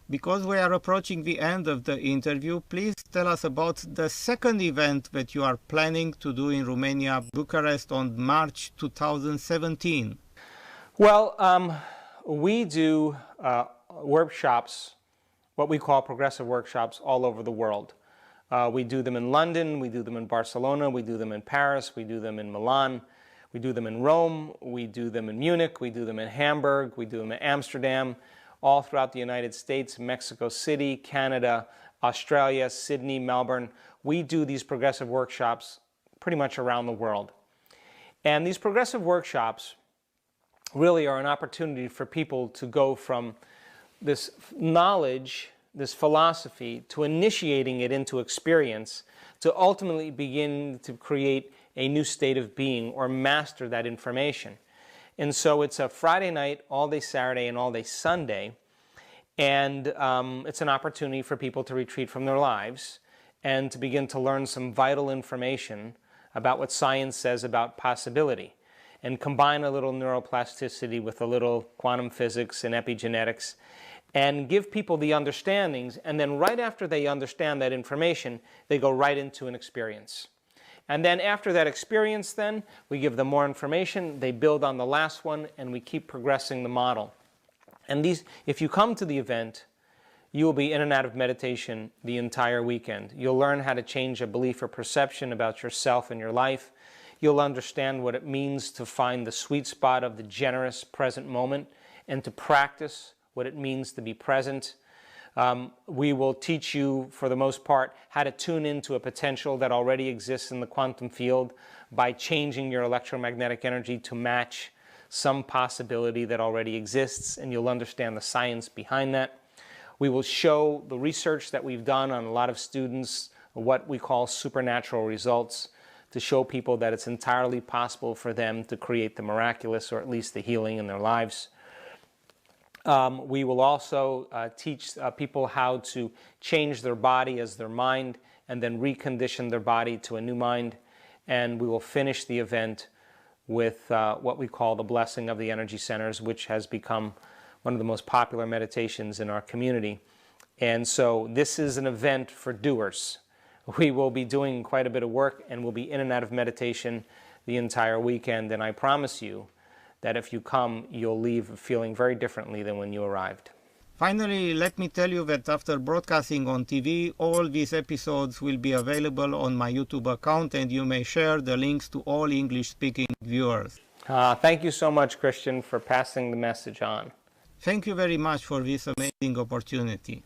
Because we are approaching the end of the interview, please tell us about the second event that you are planning to do in Romania, Bucharest, on March 2017. Well, we do workshops, what we call progressive workshops, all over the world. We do them in London, we do them in Barcelona, we do them in Paris, we do them in Milan, we do them in Rome, we do them in Munich, we do them in Hamburg, we do them in Amsterdam, all throughout the United States, Mexico City, Canada, Australia, Sydney, Melbourne. We do these progressive workshops pretty much around the world. And these progressive workshops really are an opportunity for people to go from this knowledge, this philosophy, to initiating it into experience, to ultimately begin to create a new state of being or master that information. And so it's a Friday night, all day Saturday, and all day Sunday. And it's an opportunity for people to retreat from their lives and to begin to learn some vital information about what science says about possibility, and combine a little neuroplasticity with a little quantum physics and epigenetics, and give people the understandings. And then right after they understand that information, they go right into an experience. And then after that experience, then, we give them more information, they build on the last one, and we keep progressing the model. And these, if you come to the event, you will be in and out of meditation the entire weekend. You'll learn how to change a belief or perception about yourself and your life. You'll understand what it means to find the sweet spot of the generous present moment and to practice what it means to be present. We will teach you, for the most part, how to tune into a potential that already exists in the quantum field by changing your electromagnetic energy to match some possibility that already exists, and you'll understand the science behind that. We will show the research that we've done on a lot of students, what we call supernatural results, to show people that it's entirely possible for them to create the miraculous, or at least the healing in their lives. We will also teach people how to change their body as their mind and then recondition their body to a new mind. And we will finish the event with what we call the blessing of the energy centers, which has become one of the most popular meditations in our community. And so this is an event for doers. We will be doing quite a bit of work, and we'll be in and out of meditation the entire weekend, and I promise you that if you come, you'll leave feeling very differently than when you arrived. Finally, let me tell you that after broadcasting on TV, all these episodes will be available on my YouTube account, and you may share the links to all English-speaking viewers. Thank you so much, Christian, for passing the message on. Thank you very much for this amazing opportunity.